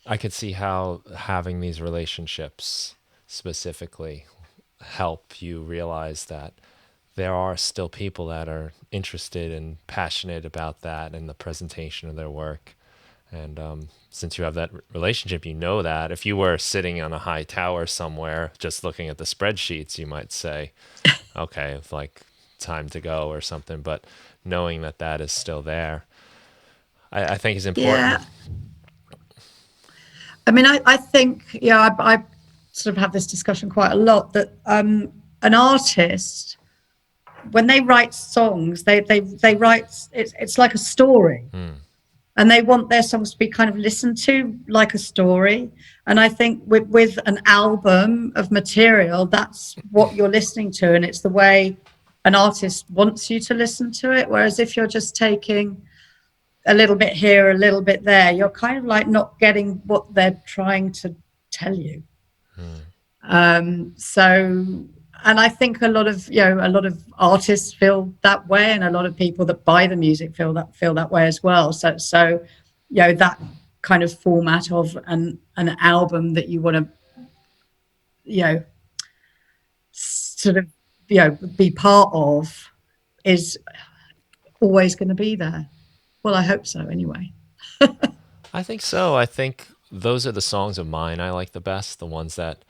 I could see how having these relationships specifically help you realize that there are still people that are interested and passionate about that and the presentation of their work. And since you have that relationship, you know that if you were sitting on a high tower somewhere just looking at the spreadsheets, you might say, okay, it's like time to go or something. But knowing that that is still there, I think is important. Yeah. I mean, I think, I sort of have this discussion quite a lot, that an artist, when they write songs, they write, it's like a story. And they want their songs to be kind of listened to like a story. And I think with an album of material, that's what you're listening to, and it's the way an artist wants you to listen to it. Whereas if you're just taking a little bit here, a little bit there, you're kind of like not getting what they're trying to tell you. So, and I think a lot of artists feel that way, and a lot of people that buy the music feel that way as well. So that kind of format of an album that you want to sort of be part of is always going to be there. Well, I hope so anyway. I think so. I think those are the songs of mine I like the best, the ones that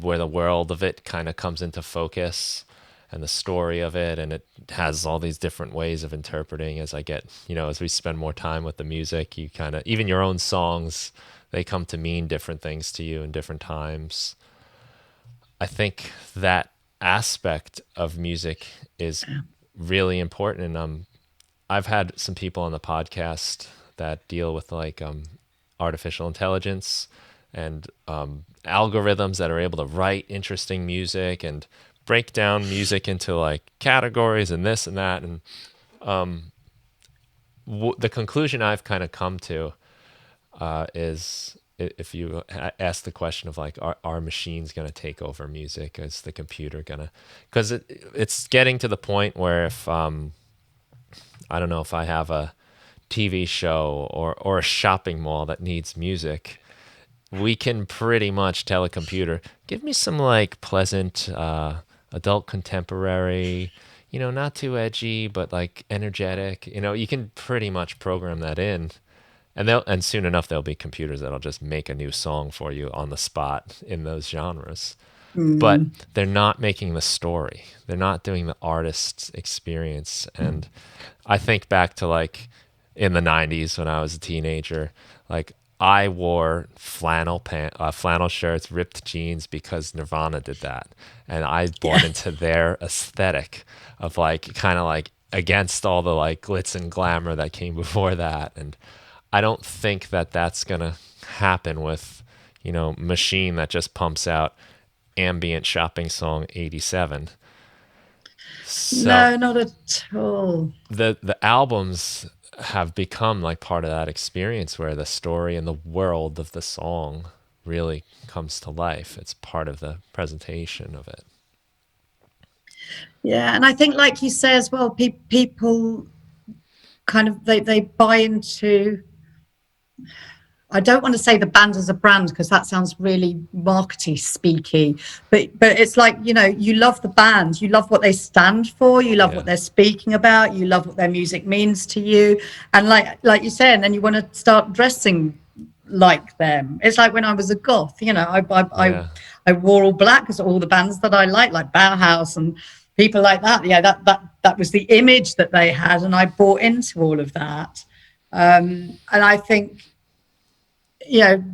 where the world of it kind of comes into focus and the story of it, and it has all these different ways of interpreting as I get, as we spend more time with the music, you kind of, even your own songs, they come to mean different things to you in different times. I think that aspect of music is really important. And I've had some people on the podcast that deal with like artificial intelligence and algorithms that are able to write interesting music and break down music into like categories and this and that. And the conclusion I've kind of come to is if you ask the question of like, are machines going to take over music? Is the computer going to? Because it's getting to the point where if I don't know, if I have a TV show or a shopping mall that needs music, we can pretty much tell a computer, give me some like pleasant adult contemporary, not too edgy, but like energetic. You can pretty much program that in. And soon enough there'll be computers that'll just make a new song for you on the spot in those genres. But Mm, they're not making the story. They're not doing the artist's experience. And I think back to like in the 90s when I was a teenager, like I wore flannel shirts, ripped jeans because Nirvana did that. And I bought yeah. into their aesthetic of like kind of like against all the like glitz and glamour that came before that. And I don't think that that's going to happen with, machine that just pumps out ambient shopping song 87. So No, not at all. the albums have become like part of that experience where the story and the world of the song really comes to life. It's part of the presentation of it. Yeah, and I think, like you say as well, people kind of they buy into. I don't want to say the band as a brand because that sounds really markety speaky, but it's like, you love the band, you love what they stand for, you love what Yeah. they're speaking about, you love what their music means to you, and like you say, and then you want to start dressing like them. It's like when I was a goth, Yeah. I wore all black because all the bands that I like Bauhaus and people like that. Yeah, that was the image that they had, and I bought into all of that. And I think, you know,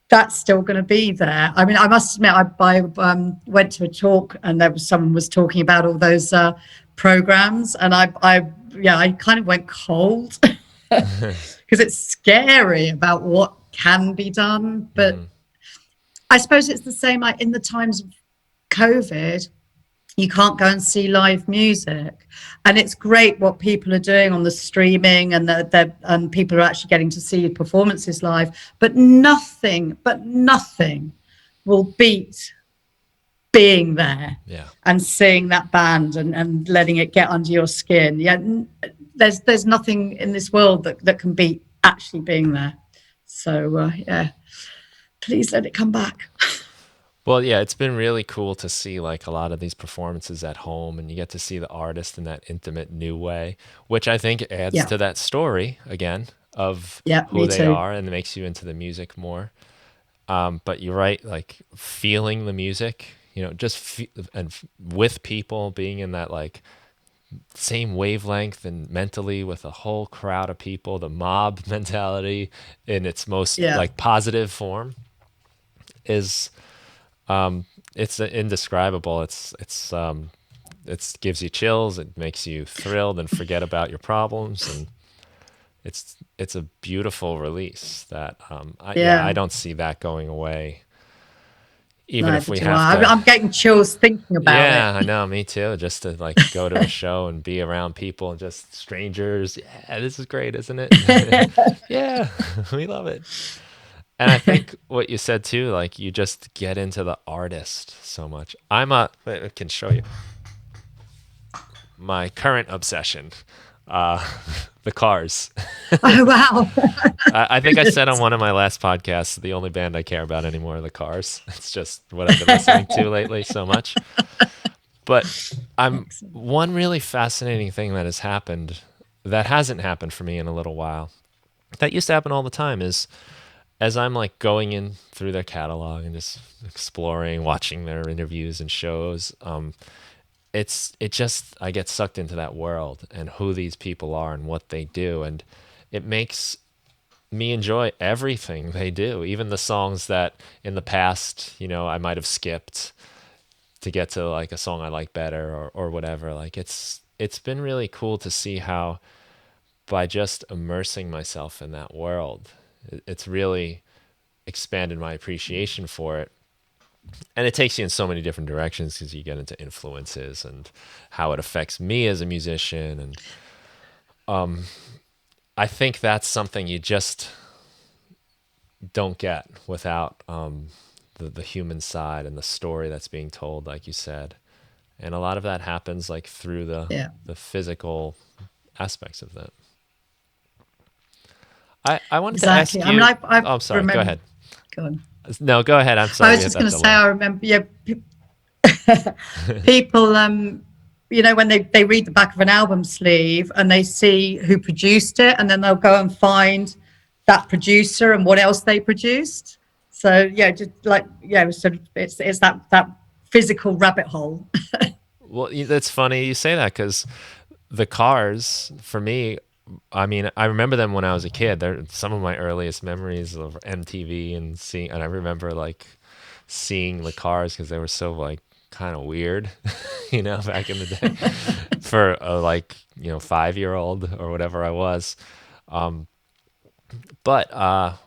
that's still going to be there. I mean, I must admit, I went to a talk and someone was talking about all those programs, and I kind of went cold because it's scary about what can be done. But Hmm. I suppose it's the same like in the times of COVID. You can't go and see live music, and it's great what people are doing on the streaming, and and people are actually getting to see performances live, but nothing will beat being there Yeah. and seeing that band, and letting it get under your skin. Yeah, there's nothing in this world that can beat actually being there. So yeah, please let it come back. Well, yeah, it's been really cool to see like a lot of these performances at home, and you get to see the artist in that intimate new way, which I think adds Yeah, to that story again of yeah, who me they too. are and makes you into the music more. But you're right, like feeling the music, with people being in that like same wavelength and mentally with a whole crowd of people, the mob mentality in its most Yeah, like positive form is it's indescribable. It gives you chills. It makes you thrilled and forget about your problems, and it's a beautiful release that I yeah. don't see that going away. Even if Neither we do have I. to, I'm getting chills thinking about it. yeah, I know, me too. Just to like go to a show and be around people and just strangers. Yeah, this is great, isn't it? Yeah, we love it. And I think what you said too, like you just get into the artist so much. I can show you my current obsession, uh, the Cars. Oh wow! I think I said on Brilliant. one of my last podcasts, the only band I care about anymore are the Cars. It's just what I've been listening to lately so much. But I'm Excellent. one really fascinating thing that has happened that hasn't happened for me in a little while. That used to happen all the time is as I'm like going in through their catalog and just exploring, watching their interviews and shows, it just I get sucked into that world and who these people are and what they do, and it makes me enjoy everything they do, even the songs that in the past, I might have skipped to get to like a song I like better or whatever. Like it's been really cool to see how by just immersing myself in that world, it's really expanded my appreciation for it. And it takes you in so many different directions because you get into influences and how it affects me as a musician. And I think that's something you just don't get without the human side and the story that's being told, like you said. And a lot of that happens like through Yeah, the physical aspects of that. I wanted to exactly. ask I mean, you. I Oh, I'm sorry. Go remember. ahead. Go on. No, go ahead. I'm I sorry. We was had just that going to say, delay. I remember. Yeah, people. you know, when they read the back of an album sleeve and they see who produced it, and then they'll go and find that producer and what else they produced. So yeah, just like, yeah, so it's that physical rabbit hole. Well, that's funny you say that because the Cars, for me, I mean, I remember them when I was a kid. They're some of my earliest memories of MTV and seeing, and I remember like seeing the Cars because they were so like kind of weird, back in the day for a like 5-year-old or whatever I was. But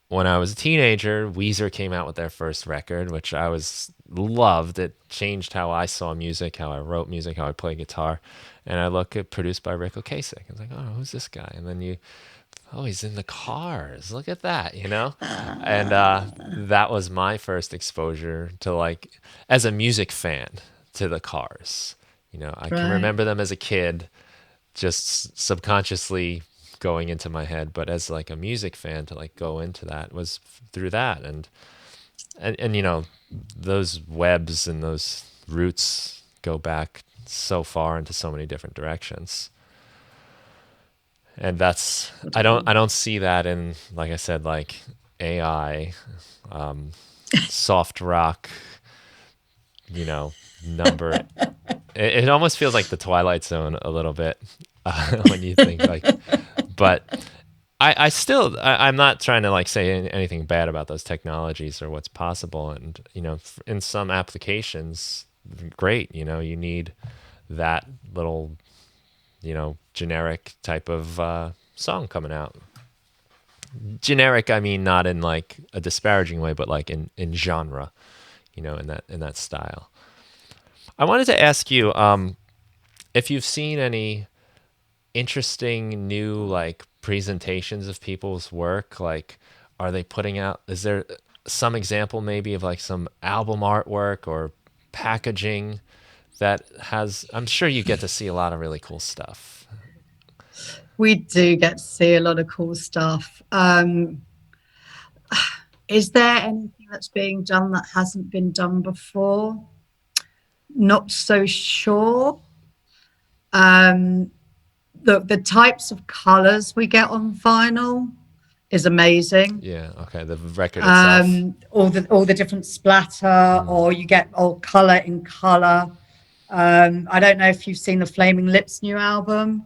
when I was a teenager, Weezer came out with their first record, which I was loved. It changed how I saw music, how I wrote music, how I play guitar. And I look at produced by Rick Ocasek. I was like, oh, who's this guy? And then he's in the Cars. Look at that. And that was my first exposure to like, as a music fan, to the Cars. I can Right. remember them as a kid, just subconsciously going into my head, but as like a music fan to like go into that was through that. And those webs and those roots go back so far into so many different directions. And that's, I don't see that in, like I said, like AI, soft rock, you know number. It almost feels like the Twilight Zone a little bit, when you think like, but I'm not trying to like say anything bad about those technologies or what's possible. And, in some applications, great, you need that little, generic type of song coming out. Generic, I mean, not in like a disparaging way, but like in genre, in that style. I wanted to ask you, if you've seen any interesting new like presentations of people's work. Like, are they putting out, is there some example maybe of like some album artwork or packaging that has, I'm sure you get to see a lot of really cool stuff. We do get to see a lot of cool stuff. Is there anything that's being done that hasn't been done before? Not so sure. Um, the types of colors we get on vinyl is amazing. Yeah, okay, the record itself. All the different splatter, or you get all color in color. I don't know if you've seen the Flaming Lips new album.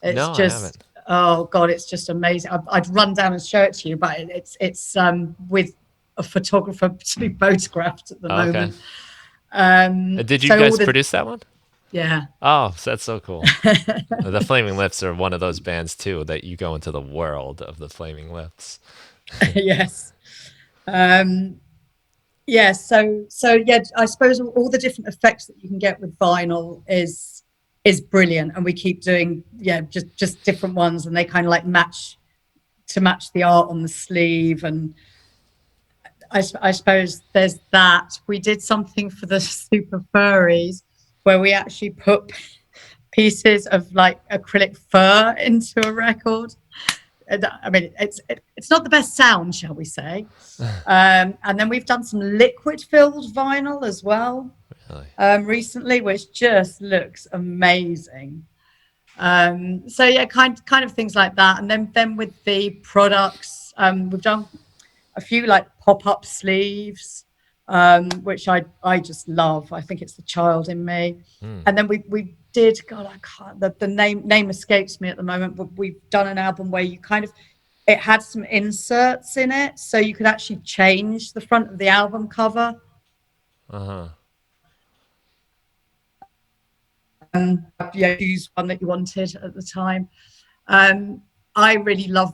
It's No, I just, haven't. oh god, it's just amazing. I'd run down and show it to you, but it's with a photographer to be photographed at the Okay. moment. Did you So all guys the, produce that one? yeah. Oh, so that's so cool. The Flaming Lips are one of those bands too that you go into the world of the Flaming Lips. Yes. Um, yeah. So yeah, I suppose all the different effects that you can get with vinyl is brilliant, and we keep doing, yeah, just different ones, and they kind of like match the art on the sleeve. And I suppose there's that. We did something for the Super Furries where we actually put pieces of like acrylic fur into a record. I mean, it's not the best sound, shall we say? And then we've done some liquid filled vinyl as well, Really? recently, which just looks amazing. So yeah, kind of things like that. And then with the products, we've done a few like pop-up sleeves, which I just love. I think it's the child in me. And then we did, God, I can't, the name escapes me at the moment, but we've done an album where you kind of, it had some inserts in it, so you could actually change the front of the album cover. Uh-huh. Yeah, choose one that you wanted at the time. Um, I really love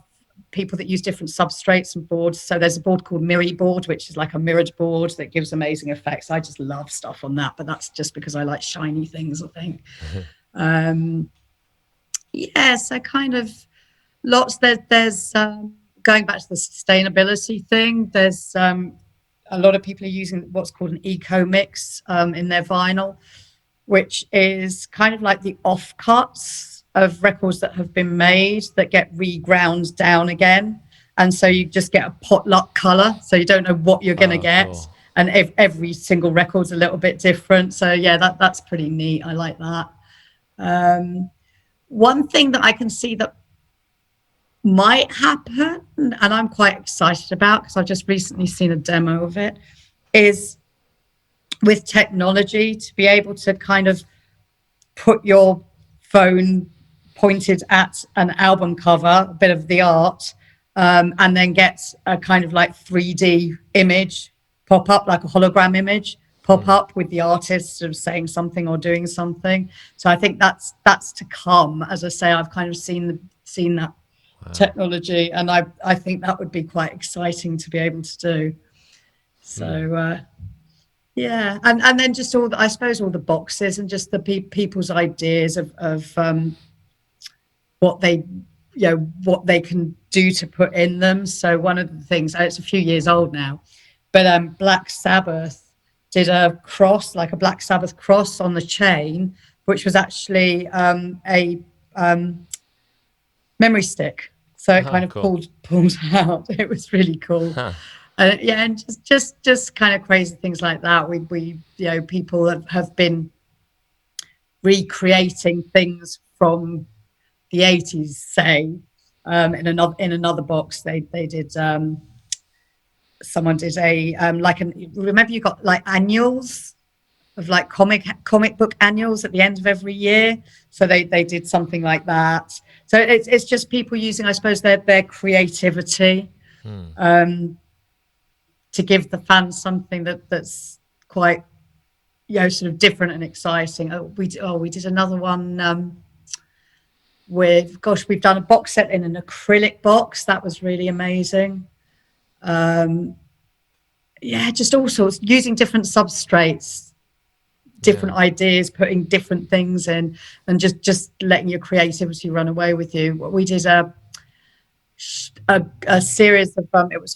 people that use different substrates and boards. So there's a board called Miri board, which is like a mirrored board that gives amazing effects. I just love stuff on that, but that's just because I like shiny things, I think. Yeah, so kind of lots. There's going back to the sustainability thing. There's a lot of people are using what's called an eco mix in their vinyl, which is kind of like the offcuts of records that have been made that get reground down again. And so you just get a potluck color. So you don't know what you're going to Oh, get. cool. and every single record's a little bit different. So yeah, that's pretty neat. I like that. One thing that I can see that might happen, and I'm quite excited about because I've just recently seen a demo of it, is with technology to be able to kind of put your phone pointed at an album cover, a bit of the art, and then get a kind of like 3D image pop up, like a hologram image pop up with the artist sort of saying something or doing something. So I think that's to come. As I say, I've kind of seen that technology, and I think that would be quite exciting to be able to do. So yeah, and then just all the, I suppose all the boxes and just the people's ideas of what they what they can do to put in them. So one of the things, it's a few years old now, but Black Sabbath did a cross, like a Black Sabbath cross on the chain, which was actually a memory stick. So it kind Oh, of cool. pulled out. It was really cool. Huh. Yeah, and just kind of crazy things like that. We people have been recreating things from the 80s, say. In another box, they did. Someone did a like an. Remember, you got like annuals of like comic book annuals at the end of every year. So they did something like that. So it's just people using, I suppose, their creativity to give the fans something that's quite sort of different and exciting. We did another one with, gosh, we've done a box set in an acrylic box. That was really amazing. Yeah, just all sorts, using different substrates, Yeah. different ideas, putting different things in, and just letting your creativity run away with you. We did a series of it was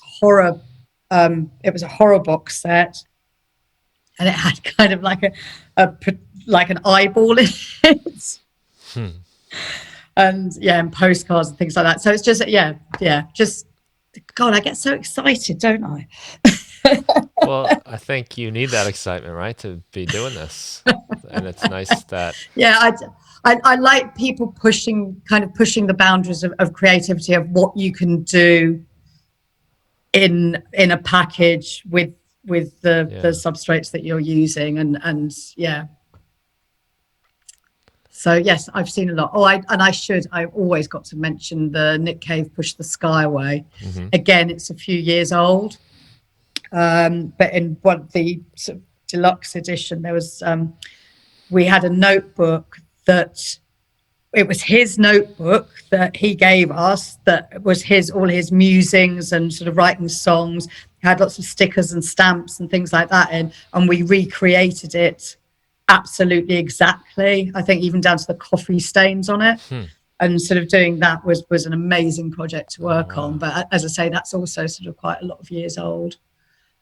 a horror box set, and it had kind of like a like an eyeball in it. And yeah, and postcards and things like that. So it's just just God, I get so excited, don't I? Well, I think you need that excitement, right, to be doing this. And it's nice that, Yeah, I like people pushing the boundaries of creativity, of what you can do in a package with the yeah. substrates that you're using, and yeah. So yes, I've seen a lot. I always got to mention the Nick Cave Push the Sky Away. Again, it's a few years old, but in one the sort of deluxe edition, there was we had a notebook that it was his notebook that he gave us, that was all his musings and sort of writing songs. He had lots of stickers and stamps and things like that in, and we recreated it absolutely exactly. I think even down to the coffee stains on it. And sort of doing that was an amazing project to Oh, work on. wow. But as I say, that's also sort of quite a lot of years old.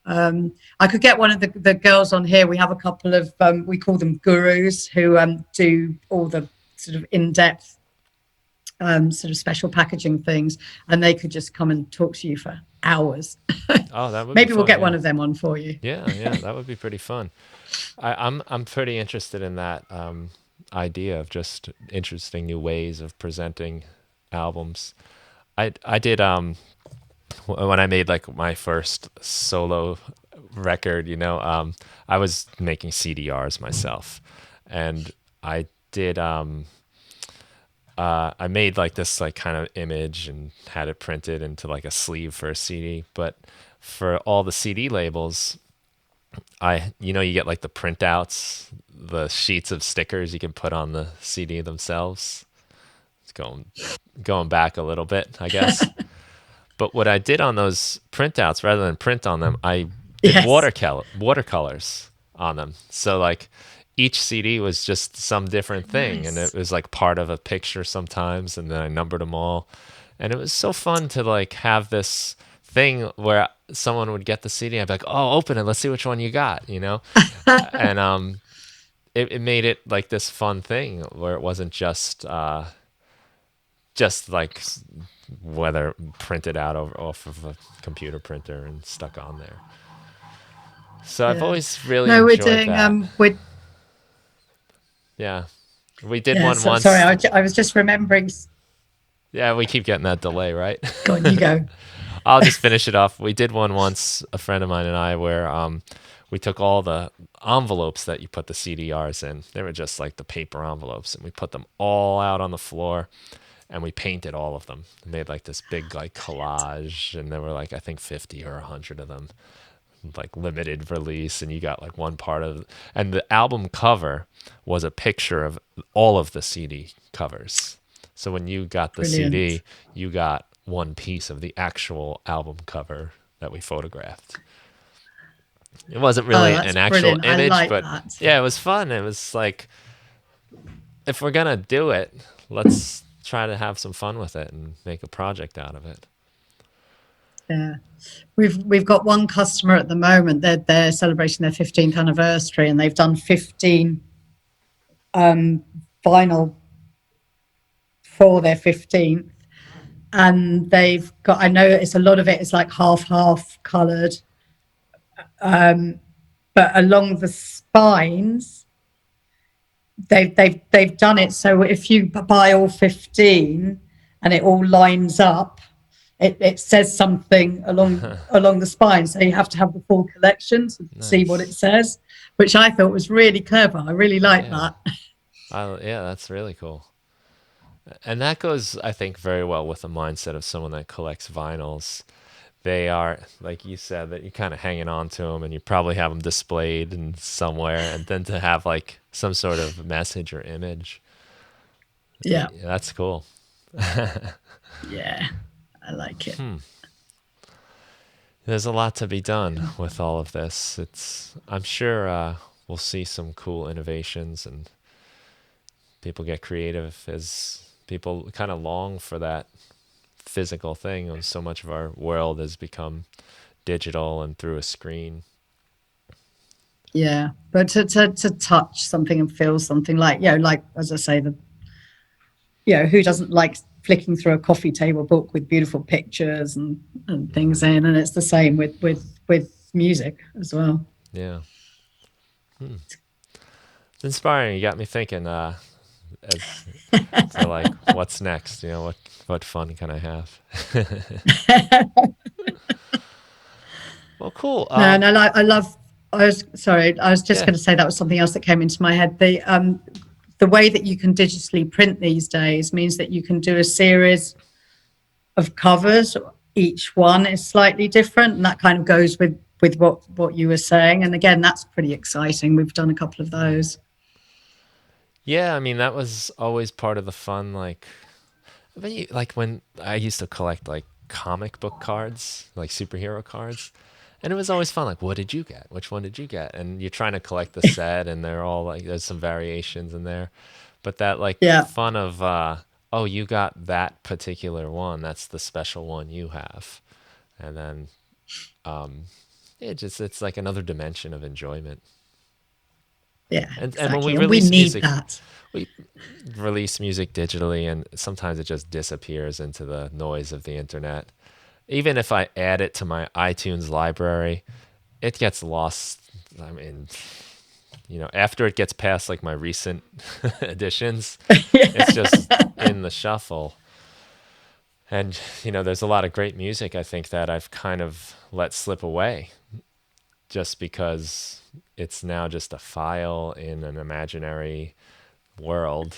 I could get one of the girls on here. We have a couple of we call them gurus, who do all the sort of in-depth sort of special packaging things, and they could just come and talk to you for hours. Oh, that would be Maybe we'll fun. get one Yeah. of them on for you. Yeah, yeah, that would be pretty fun. I'm pretty interested in that idea of just interesting new ways of presenting albums. I did when I made like my first solo record, I was making CDRs myself, and I did I made like this like kind of image and had it printed into like a sleeve for a CD, but for all the CD labels, you get like the printouts, the sheets of stickers you can put on the CD themselves. It's going back a little bit, I guess. But what I did on those printouts, rather than print on them, I did Yes. watercolors on them. So like each CD was just some different thing, and it Nice. was like part of a picture sometimes, and then I numbered them all. And it was so fun to like have this thing where someone would get the CD. I'd be like, "Oh, open it. Let's see which one you got," And it made it like this fun thing where it wasn't just like whether printed out off of a computer printer and stuck on there. So I've Yeah. always really No, we're enjoyed doing that. we're Yeah. We did yeah. one So, sorry, once. I was just remembering. Yeah, we keep getting that delay, right? Go on, you go. I'll just finish it off. We did one once, a friend of mine and I, where we took all the envelopes that you put the CDRs in. They were just like the paper envelopes, and we put them all out on the floor, and we painted all of them. We made like this big like collage, and there were like I think 50 or 100 of them, like limited release, and you got like one part of, and the album cover was a picture of all of the CD covers. So when you got the Brilliant. CD, you got one piece of the actual album cover that we photographed. It wasn't Oh, really that's an actual brilliant. I image, like but that. yeah, it was fun. It was like, if we're gonna do it, let's try to have some fun with it and make a project out of it. Yeah. We've got one customer at the moment. They're celebrating their 15th anniversary, and they've done 15 vinyl for their 15th. And they've got, I know it's a lot of it is like half coloured, but along the spines, they've done it so if you buy all 15 and it all lines up, it says something along the spine. So you have to have the full collection to see what it Nice. says, which I thought was really clever. I really like Yeah. that. Yeah, that's really cool. And that goes, I think, very well with the mindset of someone that collects vinyls. They are, like you said, that you're kind of hanging on to them, and you probably have them displayed in somewhere, and then to have like some sort of message or image. Yeah, Yeah, that's cool. yeah, I like it. There's a lot to be done with all of this. I'm sure we'll see some cool innovations, and people get creative as people kind of long for that physical thing. And so much of our world has become digital and through a screen. Yeah, but to touch something and feel something, like, like as I say, who doesn't like flicking through a coffee table book with beautiful pictures and things in, and it's the same with music as well. Yeah. It's inspiring. You got me thinking as to like what's next, what fun can I have? Well, cool. No, and I love. I was sorry. I was just Yeah. going to say that was something else that came into my head. The way that you can digitally print these days means that you can do a series of covers. Each one is slightly different, and that kind of goes with what you were saying. And again, that's pretty exciting. We've done a couple of those. Yeah, I mean that was always part of the fun. Like when I used to collect like comic book cards, like superhero cards, and it was always fun. Like, what did you get? Which one did you get? And you're trying to collect the set, and they're all like, there's some variations in there, but that like Yeah, fun of, oh, you got that particular one. That's the special one you have, and then it's like another dimension of enjoyment. yeah, And when we exactly. And we release need music, that. we release music digitally, and sometimes it just disappears into the noise of the internet. Even if I add it to my iTunes library, it gets lost. I mean, after it gets past like my recent editions, it's just in the shuffle. And, there's a lot of great music I think that I've kind of let slip away just because it's now just a file in an imaginary world.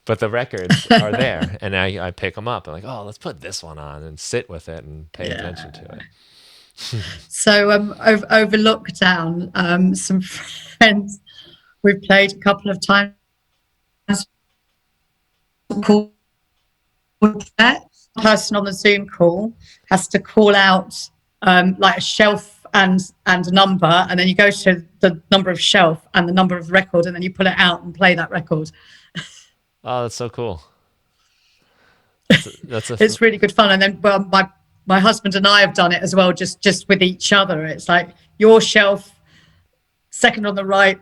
But the records are there, and I pick them up and like, oh, let's put this one on and sit with it and pay attention Yeah. to it. So over lockdown, some friends we've played a couple of times. Called that person on the Zoom call has to call out like a shelf and a number, and then you go to the number of shelf and the number of record, and then you pull it out and play that record. Oh, that's so cool. That's a It's really good fun. And then, well, my husband and I have done it as well, just with each other. It's like your shelf, second on the right,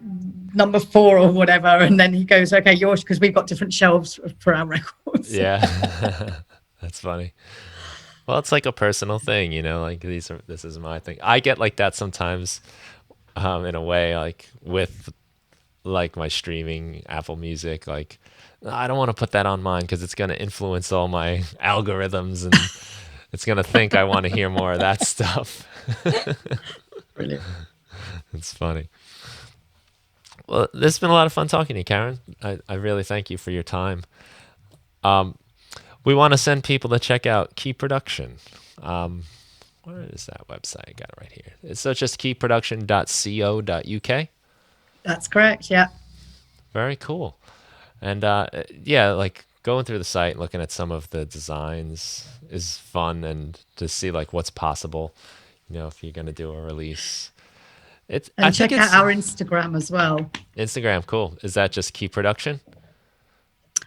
number 4 or whatever, and then he goes, okay, yours, because we've got different shelves for our records. yeah. That's funny. Well, it's like a personal thing, like this is my thing. I get like that sometimes, in a way, like with like my streaming Apple Music, like I don't want to put that on mine because it's going to influence all my algorithms and it's going to think I want to hear more of that stuff. Brilliant. It's funny. Well, this has been a lot of fun talking to you, Karen. I really thank you for your time. We want to send people to check out Key Production. Where is that website? I got it right here. It's just keyproduction.co.uk. That's correct. Yeah. Very cool. And yeah, like going through the site, looking at some of the designs is fun, and to see like what's possible, if you're going to do a release. I And think check out it's our Instagram as well. Instagram. Cool. Is that just Key Production?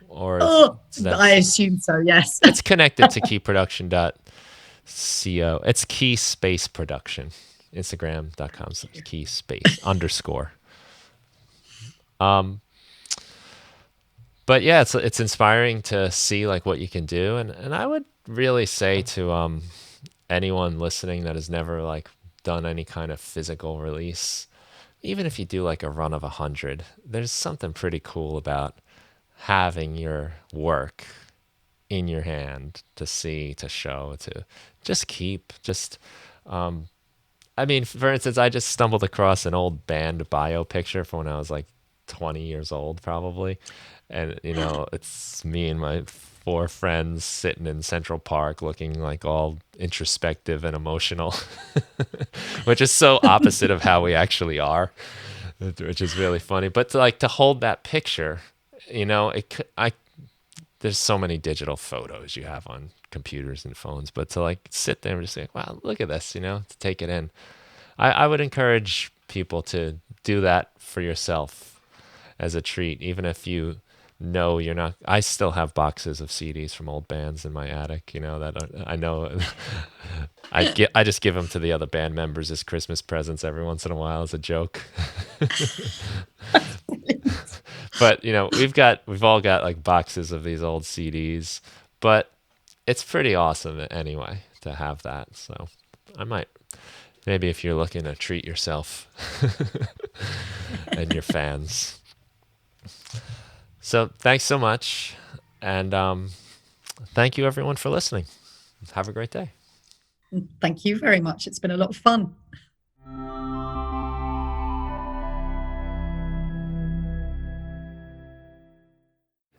Or Oh, is that, I assume so. Yes. it's connected to keyproduction.co. It's Key Space Production. Instagram.com/key space _ But yeah, it's inspiring to see like what you can do, and I would really say to anyone listening that has never like done any kind of physical release, even if you do like a run of 100, there's something pretty cool about having your work in your hand to see, to show, to just keep, I mean, for instance, I just stumbled across an old band bio picture from when I was like 20 years old, probably. And, it's me and my 4 friends sitting in Central Park looking like all introspective and emotional, which is so opposite of how we actually are, which is really funny. But to hold that picture, there's so many digital photos you have on computers and phones, but to like sit there and just say, wow, look at this, to take it in. I would encourage people to do that for yourself as a treat, even if you're not. I still have boxes of CDs from old bands in my attic, that I know. I just give them to the other band members as Christmas presents every once in a while as a joke. But we've all got like boxes of these old CDs, but it's pretty awesome anyway to have that. So I might, maybe if you're looking to treat yourself and your fans. So thanks so much, and thank you everyone for listening. Have a great day. Thank you very much. It's been a lot of fun.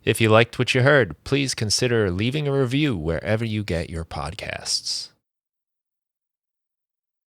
If you liked what you heard, please consider leaving a review wherever you get your podcasts.